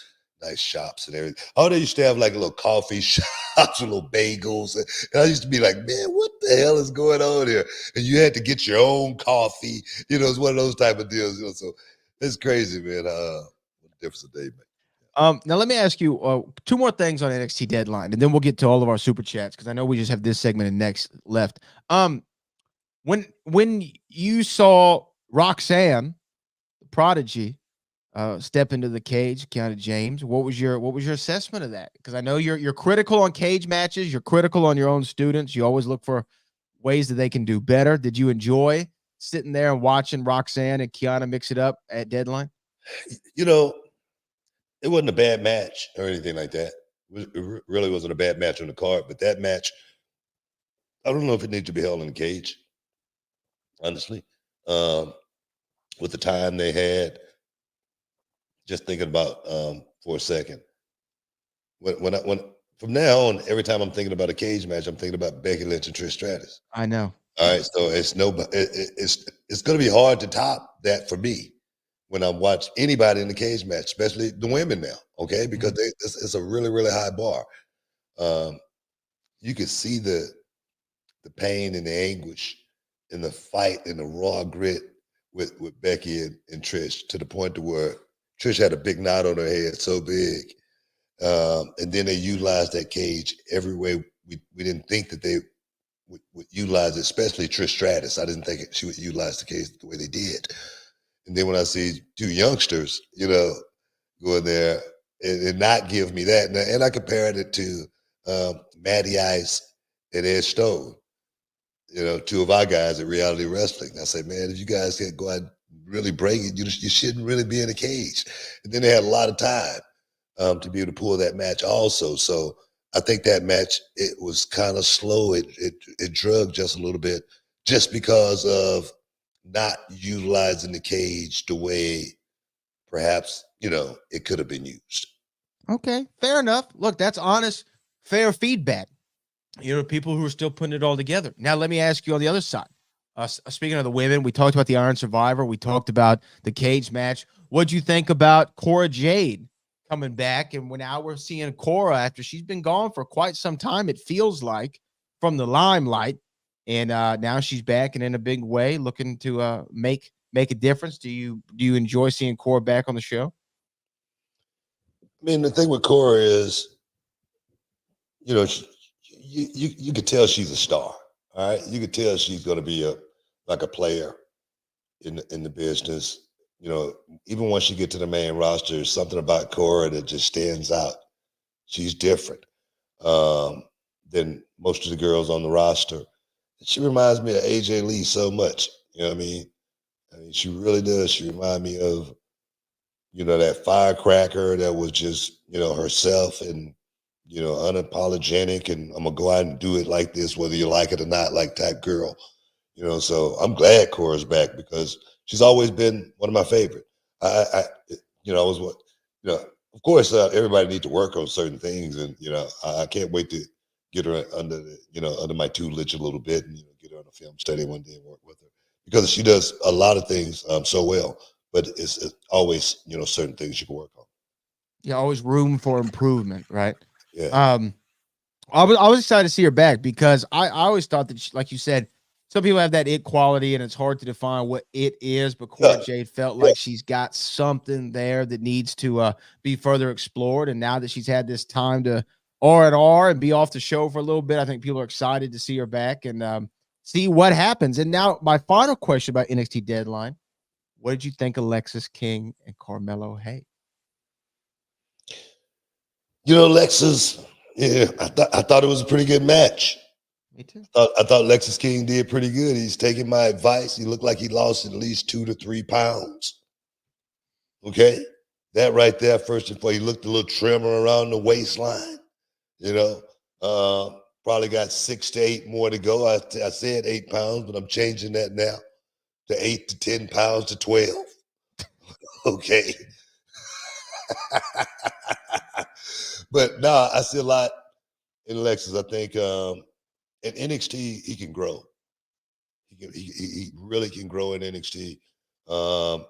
shops and everything. Oh, they used to have like a little coffee shops, little bagels. And I used to be like, man, what the hell is going on here? And you had to get your own coffee. You know, it's one of those type of deals. You know, so it's crazy, man. What a difference a day make. Now let me ask you two more things on NXT Deadline, and then we'll get to all of our super chats because I know we just have this segment and next left. When you saw Roxanne, the Prodigy, step into the cage, Kiana James, what was your assessment of that? Because I know you're critical on cage matches, you're critical on your own students. You always look for ways that they can do better. Did you enjoy sitting there and watching Roxanne and Kiana mix it up at Deadline? You know, it wasn't a bad match or anything like that. It really wasn't a bad match on the card, but that match, I don't know if it needs to be held in a cage. Honestly, with the time they had, just thinking about for a second, when from now on, every time I'm thinking about a cage match, I'm thinking about Becky Lynch and Trish Stratus. I know. All right, so it's going to be hard to top that for me when I watch anybody in the cage match, especially the women now. Okay, because it's a really, really high bar. You can see the pain and the anguish in the fight and the raw grit with Becky and Trish, to the point to where Trish had a big knot on her head, so big. And then they utilized that cage every way we didn't think that they would utilize it, especially Trish Stratus. I didn't think she would utilize the cage the way they did. And then when I see two youngsters, you know, go in there and not give me that, and I compared it to Matty Ice and Ed Stone. Two of our guys at Reality Wrestling. I say, man, if you guys can't go out and really break it, you shouldn't really be in a cage. And then they had a lot of time to be able to pull that match also. So I think that match, it was kind of slow. It drugged just a little bit just because of not utilizing the cage the way perhaps, it could have been used. Okay, fair enough. Look, that's honest, fair feedback. People who are still putting it all together. Now, let me ask you on the other side. Speaking of the women, we talked about the Iron Survivor. We talked about the cage match. What'd you think about Cora Jade coming back? And now we're seeing Cora after she's been gone for quite some time, it feels like, from the limelight. And now she's back and in a big way, looking to make a difference. Do you enjoy seeing Cora back on the show? I mean, the thing with Cora is, you could tell she's a star. All right, you could tell she's going to be a player in the business. Even once you get to the main roster, there's something about Cora that just stands out. She's different than most of the girls on the roster. She reminds me of AJ Lee so much. You know what I mean? She really does. She reminds me of, that firecracker that was just, herself and, unapologetic, and I'm gonna go out and do it like this, whether you like it or not, like type girl. So I'm glad Cora's back because she's always been one of my favorite. I was what, of course, everybody needs to work on certain things, and I can't wait to get her under my tutelage a little bit, and get her on a film study one day and work with her because she does a lot of things so well. But it's always certain things you can work on. Yeah, always room for improvement, right? Yeah. I was excited to see her back because I always thought that, like you said, some people have that it quality and it's hard to define what it is. But Cora Jade felt like she's got something there that needs to be further explored. And now that she's had this time to R&R and be off the show for a little bit, I think people are excited to see her back and see what happens. And now my final question about NXT Deadline. What did you think of Lexis King and Carmelo Hayes? Lexis, I thought it was a pretty good match. Me too. I thought Lexis King did pretty good. He's taking my advice. He looked like he lost at least 2 to 3 pounds. Okay? That right there, first and foremost, he looked a little trimmer around the waistline. Probably got 6 to 8 more to go. I said 8 pounds, but I'm changing that now to 8 to 10 pounds to 12. Okay. But no, I see a lot in Lexis. I think in NXT he can grow. He really can grow in NXT.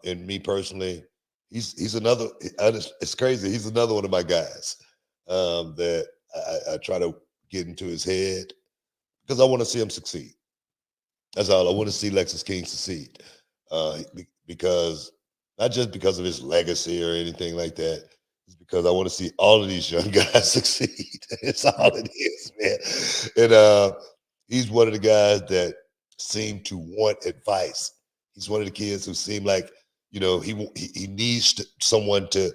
And me personally, he's another. It's crazy. He's another one of my guys that I try to get into his head because I want to see him succeed. That's all. I want to see Lexis King succeed because not just because of his legacy or anything like that. It's because I want to see all of these young guys succeed. It's all it is, man. And he's one of the guys that seem to want advice. He's one of the kids who seem like, he needs someone to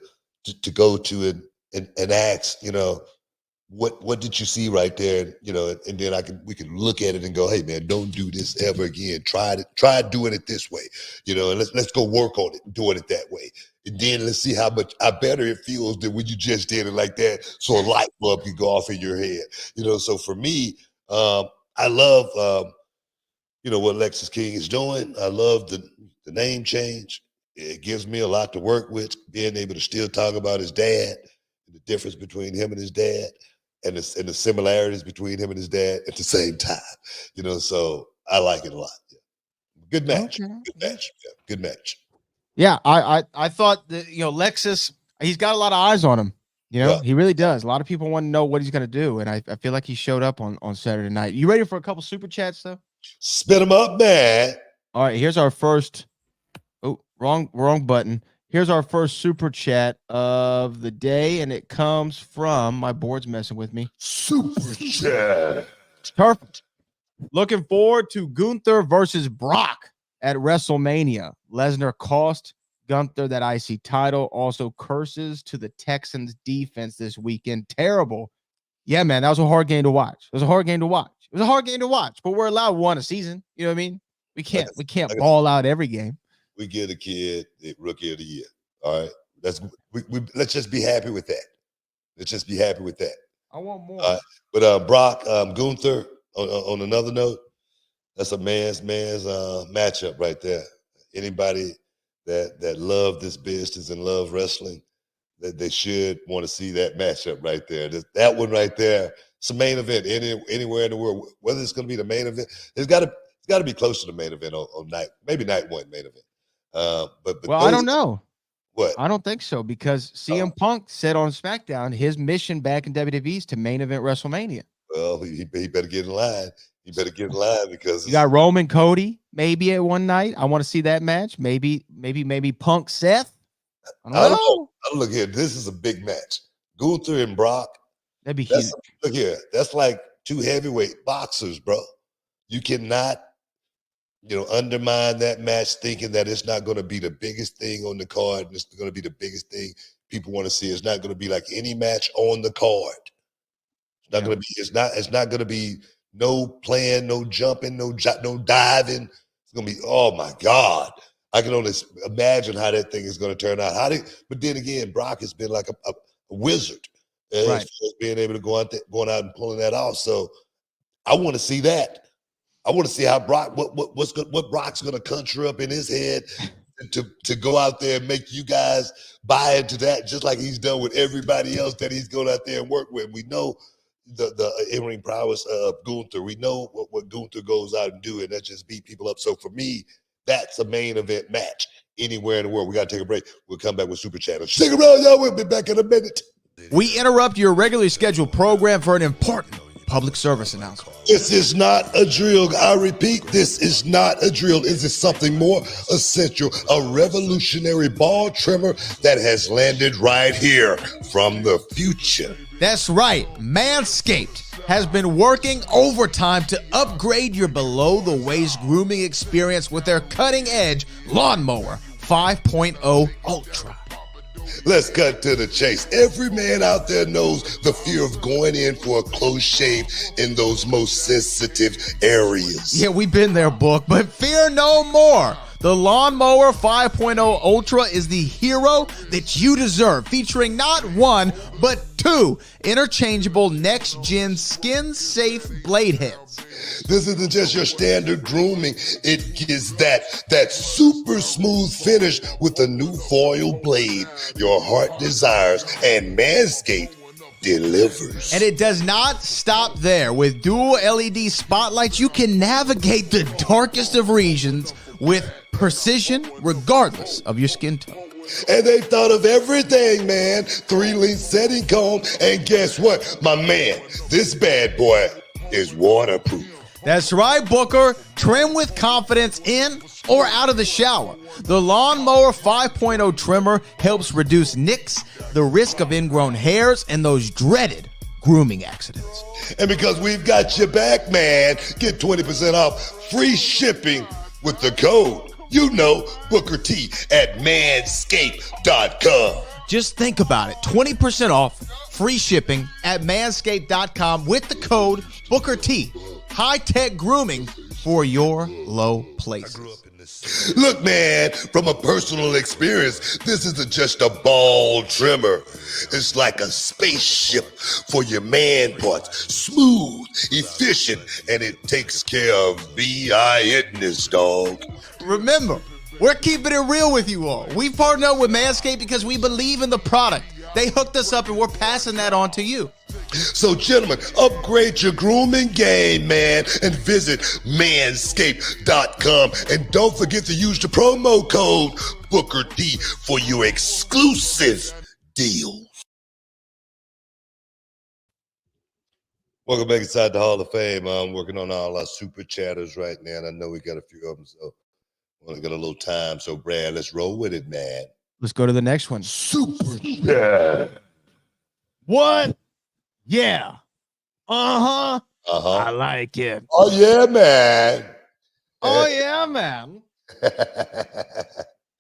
go to and ask, what did you see right there? And then we can look at it and go, hey man, don't do this ever again. Try doing it this way, and let's go work on it, doing it that way. And then let's see how better it feels than when you just did it like that. So a light bulb can go off in your head. So for me, I love what Lexis King is doing. I love the name change. It gives me a lot to work with, being able to still talk about his dad, and the difference between him and his dad. And the similarities between him and his dad at the same time, so I like it a lot. Yeah. Good match. Okay. Good match. Yeah. Good match. Yeah, I thought that Lexis, he's got a lot of eyes on him. He really does. A lot of people want to know what he's going to do, and I feel like he showed up on Saturday night. You ready for a couple super chats though? Spit them up, man. All right, here's our first. Oh, wrong button. Here's our first super chat of the day, and it comes from my board's messing with me. Super chat. Perfect. Looking forward to Gunther versus Brock at WrestleMania. Lesnar cost Gunther that IC title. Also curses to the Texans defense this weekend. Terrible. Yeah, man, that was a hard game to watch. It was a hard game to watch. It was a hard game to watch, but we're allowed one a season. You know what I mean? We can't Like ball out every game. we give a kid the rookie of the year. All right. Let's just be happy with that. Let's just be happy with that. I want more. But Brock Gunther, on another note, that's a man's matchup right there. Anybody that love this business and love wrestling, that they should want to see that matchup right there. That one right there. It's a main event anywhere in the world. Whether it's going to be the main event, it's got to be close to the main event on maybe night one main event. But I don't know. What? I don't think so because CM Punk said on SmackDown his mission back in WWE is to main event WrestleMania. Well, he better get in line. He better get in line because you got Roman Cody maybe at one night. I want to see that match. Maybe Punk Seth. I don't know. Look here, this is a big match. Gunther and Brock. That'd be huge. Look here, that's like two heavyweight boxers, bro. You cannot, undermine that match thinking that it's not going to be the biggest thing on the card. And it's going to be the biggest thing people want to see. It's not going to be like any match on the card. It's not going to be. It's not going to be no playing, no jumping, no diving. It's going to be. Oh my God! I can only imagine how that thing is going to turn out. But then again, Brock has been like a wizard as far as being able to going out and pulling that off. So I want to see that. I want to see how Brock, what Brock's going to conjure up in his head to go out there and make you guys buy into that, just like he's done with everybody else that he's going out there and work with. We know the in-ring prowess of Gunther. We know what Gunther goes out and do, and that just beat people up. So for me, that's a main event match anywhere in the world. We got to take a break. We'll come back with Super Channel. Stick around, y'all. We'll be back in a minute. We interrupt your regularly scheduled program for an important public service announcement. This is not a drill. I repeat, this is not a drill. Is it something more essential? A revolutionary ball trimmer that has landed right here from the future. That's right. Manscaped has been working overtime to upgrade your below-the-waist grooming experience with their cutting-edge Lawnmower 5.0 Ultra. Let's cut to the chase. Every man out there knows the fear of going in for a close shave in those most sensitive areas. Yeah, we've been there, Book, but fear no more. The Lawnmower 5.0 Ultra is the hero that you deserve, featuring not one, but two interchangeable next-gen skin-safe blade heads. This isn't just your standard grooming. It gives that super smooth finish with a new foil blade your heart desires, and Manscaped delivers. And it does not stop there. With dual LED spotlights, you can navigate the darkest of regions with precision regardless of your skin tone. And they thought of everything, man. 3-length setting comb, and guess what, my man? This bad boy is waterproof. That's right, Booker. Trim with confidence in or out of the shower. The Lawnmower 5.0 trimmer helps reduce nicks, the risk of ingrown hairs, and those dreaded grooming accidents. And because we've got your back, man, get 20% off free shipping with the code, Booker T at manscaped.com. Just think about it. 20% off free shipping at manscaped.com with the code Booker T. High-tech grooming for your low places. Look, man, from a personal experience, this isn't just a ball trimmer. It's like a spaceship for your man parts. Smooth, efficient, and it takes care of business, dog. Remember, we're keeping it real with you all. We partnered up with Manscaped because we believe in the product. They hooked us up, and we're passing that on to you. So, gentlemen, upgrade your grooming game, man, and visit manscaped.com. And don't forget to use the promo code Booker D for your exclusive deal. Welcome back inside the Hall of Fame. I'm working on all our super chatters right now, and I know we got a few of them, so we only got a little time. So, Brad, let's roll with it, man. Let's go to the next one. Super chat. What? Yeah. Uh-huh. Uh-huh. I like it. Oh, yeah, man. Oh, yeah, man.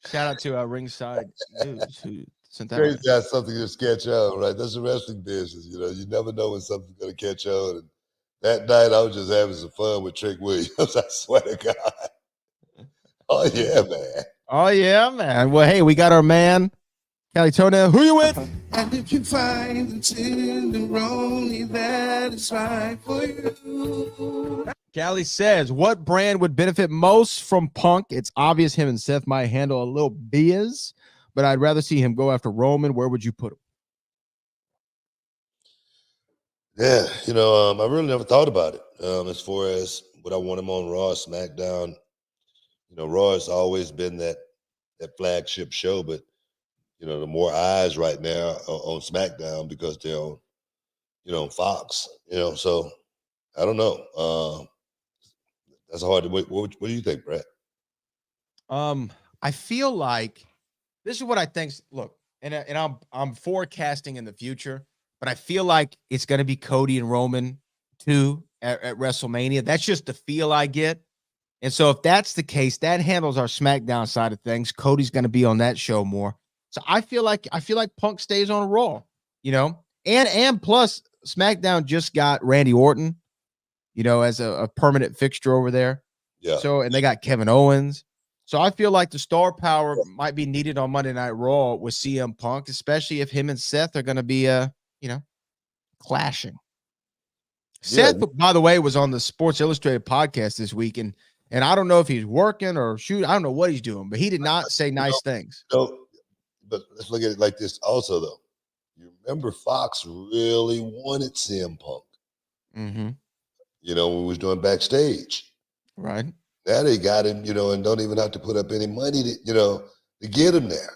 Shout out to Ringside News who sent that. Crazy how something just catch on, right? That's the wrestling business. You never know when something's going to catch on. And That night, I was just having some fun with Trick Williams. I swear to God. Oh yeah, man. Oh yeah, man. Well, hey, we got our man, Kelly Toenail. Who you with? And if you find the tenderoni that is right for you. Callie says, what brand would benefit most from Punk? It's obvious him and Seth might handle a little biz, but I'd rather see him go after Roman. Where would you put him? Yeah, I really never thought about it. As far as what I want him on Raw, SmackDown. Raw has always been that flagship show, but the more eyes right now are on SmackDown because they're on Fox. So I don't know. That's hard to. What do you think, Brett? I feel like this is what I think. Look, and I'm forecasting in the future, but I feel like it's going to be Cody and Roman too at WrestleMania. That's just the feel I get. And so if that's the case, that handles our SmackDown side of things. Cody's going to be on that show more. So I feel like Punk stays on Raw, and plus SmackDown just got Randy Orton, as a permanent fixture over there. Yeah. So, and they got Kevin Owens. So I feel like the star power might be needed on Monday Night Raw with CM Punk, especially if him and Seth are going to be, clashing. Yeah. Seth, by the way, was on the Sports Illustrated podcast this week, and I don't know if he's working or shoot. I don't know what he's doing, but he did not say nice things. But let's look at it like this also, though. You remember Fox really wanted CM Punk. Mm-hmm. When we was doing backstage. Right. Now they got him, and don't even have to put up any money to get him there.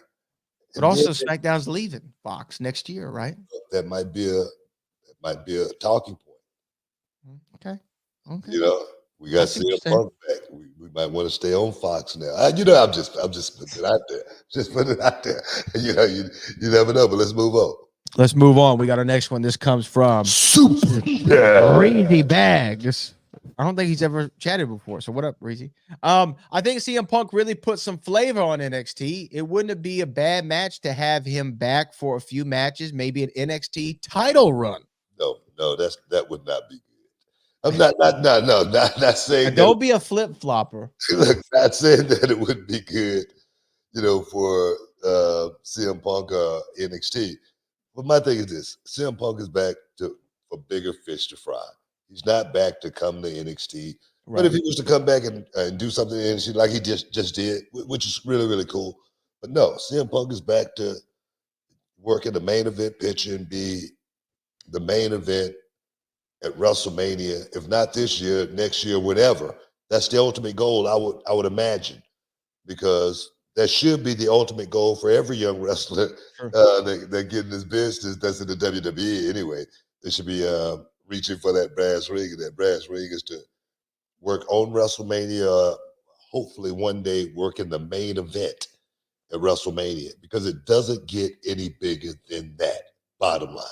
But also SmackDown's leaving Fox next year, right? That might be a talking point. Okay. We got CM Punk back. We might want to stay on Fox now. I'm just putting it out there. Just putting it out there. You never know, but let's move on. Let's move on. We got our next one. This comes from Super Breezy Bags. I don't think he's ever chatted before. So what up, Breezy? I think CM Punk really put some flavor on NXT. It wouldn't be a bad match to have him back for a few matches, maybe an NXT title run. No, that would not be good. I'm not saying don't be a flip flopper. Look, not saying that it wouldn't be good, for CM Punk or NXT. But my thing is this: CM Punk is back for bigger fish to fry. He's not back to come to NXT. Right. But if he was to come back and do something in NXT like he just did, which is really, really cool. But no, CM Punk is back to work in the main event picture and be the main event at WrestleMania, if not this year, next year, whatever. That's the ultimate goal, I would imagine, because that should be the ultimate goal for every young wrestler that get in this business that's in the WWE anyway. They should be reaching for that brass ring, and that brass ring is to work on WrestleMania, hopefully one day work in the main event at WrestleMania, because it doesn't get any bigger than that, bottom line.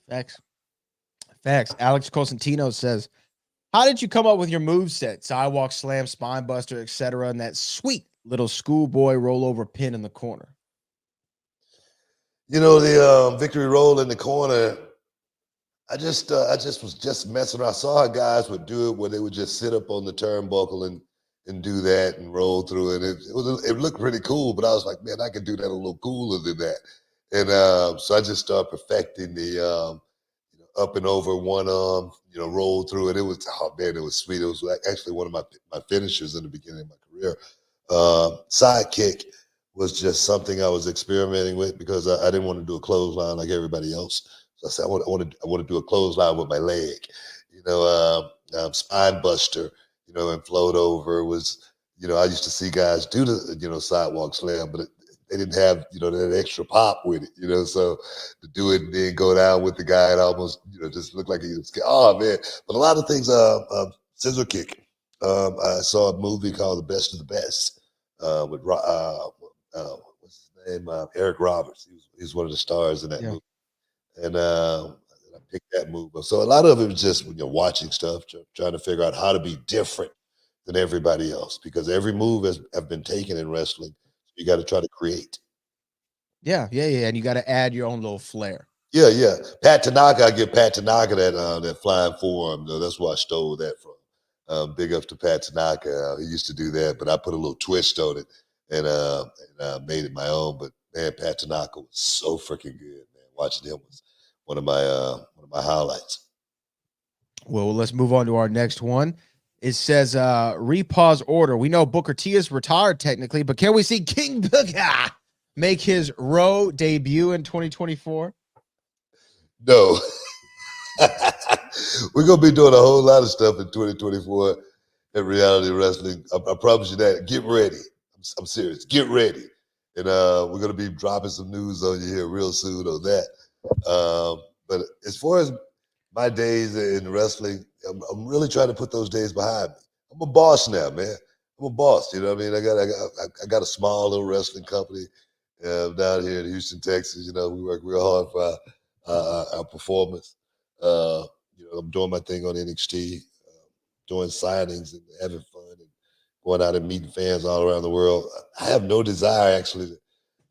Facts. Alex Cosentino says, how did you come up with your moveset? Sidewalk slam, spine buster, etc., and that sweet little schoolboy rollover pin in the corner? The victory roll in the corner, I just was messing around. I saw how guys would do it where they would just sit up on the turnbuckle and do that and roll through it. It looked pretty cool, but I was like, man, I could do that a little cooler than that. And so I just started perfecting the up and over one arm, roll through it. It was, it was sweet. It was actually one of my finishers in the beginning of my career. Sidekick was just something I was experimenting with because I didn't want to do a clothesline like everybody else. So I said, I want to do a clothesline with my leg. Spine buster, and float over was, I used to see guys do the, sidewalk slam, but they didn't have, that extra pop with it, so to do it and then go down with the guy, it almost, just looked like he was, oh man. But a lot of things, scissor kick. I saw a movie called The Best of the Best with, what's his name? Eric Roberts. He's one of the stars in that movie. And I picked that move up. So a lot of it was just watching stuff, trying to figure out how to be different than everybody else, because every move have been taken in wrestling. You got to try to create. Yeah. And you got to add your own little flair. Yeah. Pat Tanaka, I give Pat Tanaka that flying forearm. Though. That's where I stole that from. Big ups to Pat Tanaka. He used to do that, but I put a little twist on it and made it my own. But man, Pat Tanaka was so freaking good, man. Watching him was one of my highlights. Well, let's move on to our next one. It says repause order. We know Booker T is retired technically, but can we see King Booker make his Raw debut in 2024? No. We're gonna be doing a whole lot of stuff in 2024 in reality wrestling. I promise you that. Get ready. I'm serious. Get ready. And we're gonna be dropping some news on you here real soon on that. But as far as my days in wrestling, I'm really trying to put those days behind me. I'm a boss now, man. I'm a boss. You know what I mean? I got a small little wrestling company down here in Houston, Texas. You know, we work real hard for our performance. I'm doing my thing on NXT, doing signings and having fun and going out and meeting fans all around the world. I have no desire actually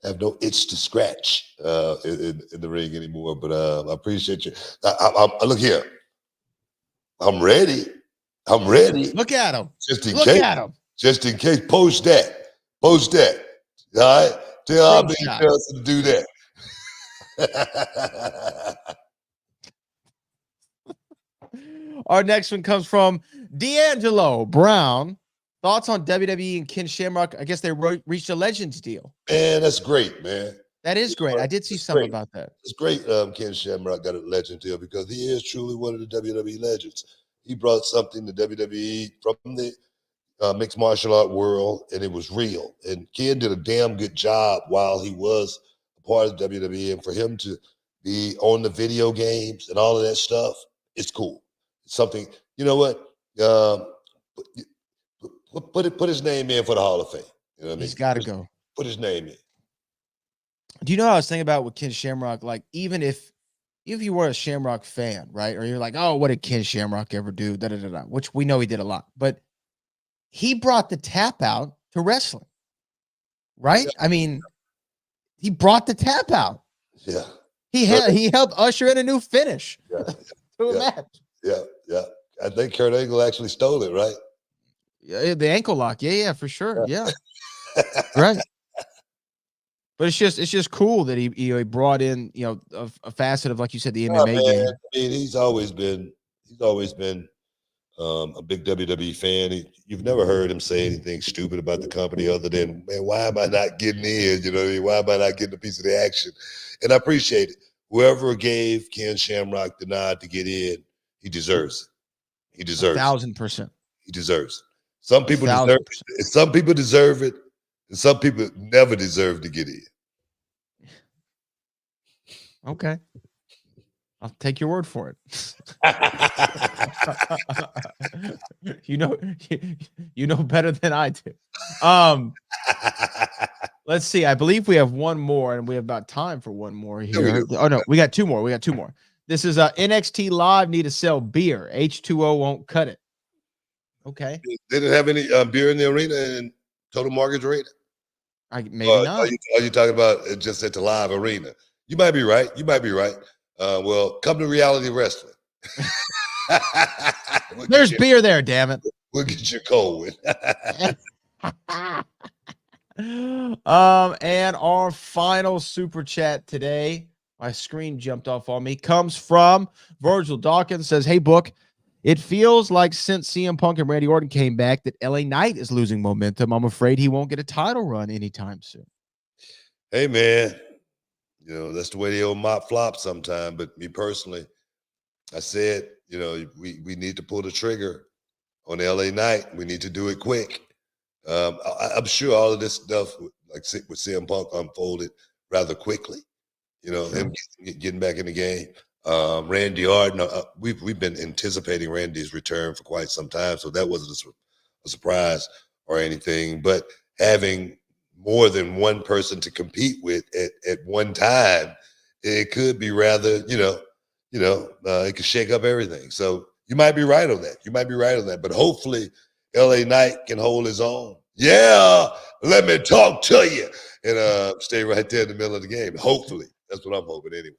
I have no itch to scratch in the ring anymore. But I appreciate you. I look here. I'm ready. I'm ready. Look at him. Just in Look case. at him. Just in case. Post that. Post that. All right. Tell all Front the shot. girls to do that. Our next one comes from D'Angelo Brown. Thoughts on WWE and Ken Shamrock? I guess they reached a Legends deal. Man, that's great, man. That is great. I did see something about that. It's great Ken Shamrock got a legend deal because he is truly one of the WWE legends. He brought something to WWE from the mixed martial art world, and it was real. And Ken did a damn good job while he was a part of WWE. And for him to be on the video games and all of that stuff, it's cool. It's something, you know what? Put his name in for the Hall of Fame. You know what I mean? He's got to go. Put his name in. Do you know what I was thinking about with Ken Shamrock? Like, even if you were a Shamrock fan, right? Or you're like, oh, what did Ken Shamrock ever do? Da, da, da, da, which we know he did a lot. But he brought the tap out to wrestling, right? Yeah. I mean, he brought the tap out. Yeah. He helped usher in a new finish to a match. Yeah. I think Kurt Angle actually stole it, right? Yeah, the ankle lock. Yeah, for sure. Yeah. Right. But it's just cool that he brought in, a facet of, like you said, the MMA game. I mean, he's always been a big WWE fan. You've never heard him say anything stupid about the company other than, man, why am I not getting in? You know what I mean? Why am I not getting a piece of the action? And I appreciate it. Whoever gave Ken Shamrock the nod to get in, he deserves it. He deserves 1,000%. He deserves it. Some people deserve it. Some people deserve it, and some people never deserve to get in. Okay. I'll take your word for it. you know better than I do. Let's see. I believe we have one more, and we have about time for one more here. Oh no, we got two more. This is NXT Live need to sell beer. H2O won't cut it. Okay. They didn't have any beer in the arena in Total Mortgage Arena? Maybe not. Are you talking about just at the Live Arena? You might be right. Well, come to Reality Wrestling. There's beer there, damn it. We'll get you cold. And our final super chat today, my screen jumped off on me, comes from Virgil Dawkins. Says, hey, Book, it feels like since CM Punk and Randy Orton came back that LA Knight is losing momentum. I'm afraid he won't get a title run anytime soon. Hey, man. That's the way the old mop flops sometime. But me personally, I said, we need to pull the trigger on LA Knight. We need to do it quick. I'm sure all of this stuff, like with CM Punk, unfolded rather quickly. Him getting back in the game. Randy Orton, we've been anticipating Randy's return for quite some time, so that wasn't a surprise or anything. But having more than one person to compete with at one time, it could be rather, it could shake up everything. So you might be right on that. But hopefully LA Knight can hold his own. Yeah, let me talk to you. And stay right there in the middle of the game. Hopefully. That's what I'm hoping anyway.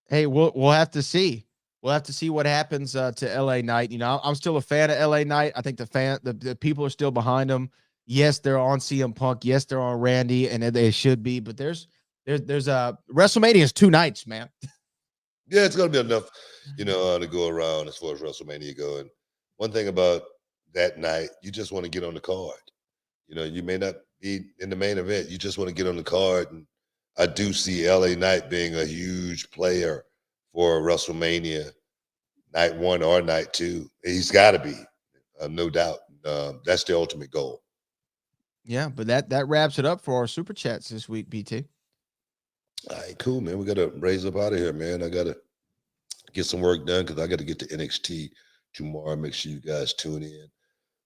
Hey, we'll have to see. We'll have to see what happens to LA Knight. You know, I'm still a fan of LA Knight. I think the people are still behind him. Yes, they're on CM Punk. Yes, they're on Randy, and they should be. But there's WrestleMania is 2 nights, man. Yeah, it's gonna be enough, to go around as far as WrestleMania go. And one thing about that night, you just want to get on the card. You may not be in the main event. You just want to get on the card. And I do see LA Knight being a huge player for WrestleMania night 1 or night 2. He's got to be, no doubt. That's the ultimate goal. Yeah, but that wraps it up for our super chats this week, BT. All right, cool, man. We got to raise up out of here, man. I got to get some work done because I got to get to NXT tomorrow. Make sure you guys tune in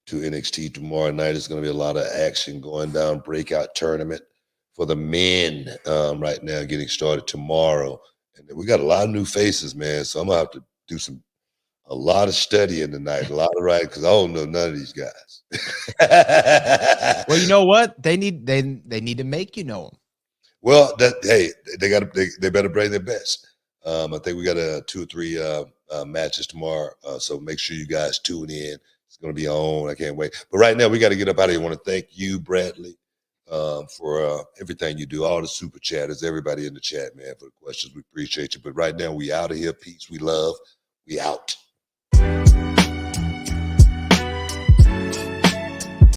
to NXT tomorrow night. It's going to be a lot of action going down, breakout tournament for the men right now, getting started tomorrow. And we got a lot of new faces, man. So I'm going to have to do a lot of studying tonight, a lot of writing, because I don't know none of these guys. Well, you know what? They need to make you know them. Well, they better bring their best. I think we got 2 or 3 matches tomorrow, so make sure you guys tune in. It's going to be on. I can't wait. But right now, we got to get up out of here. I want to thank you, Bradley, for everything you do, all the super chatters, everybody in the chat, man, for the questions. We appreciate you. But right now, we out of here. Peace. We love. We out.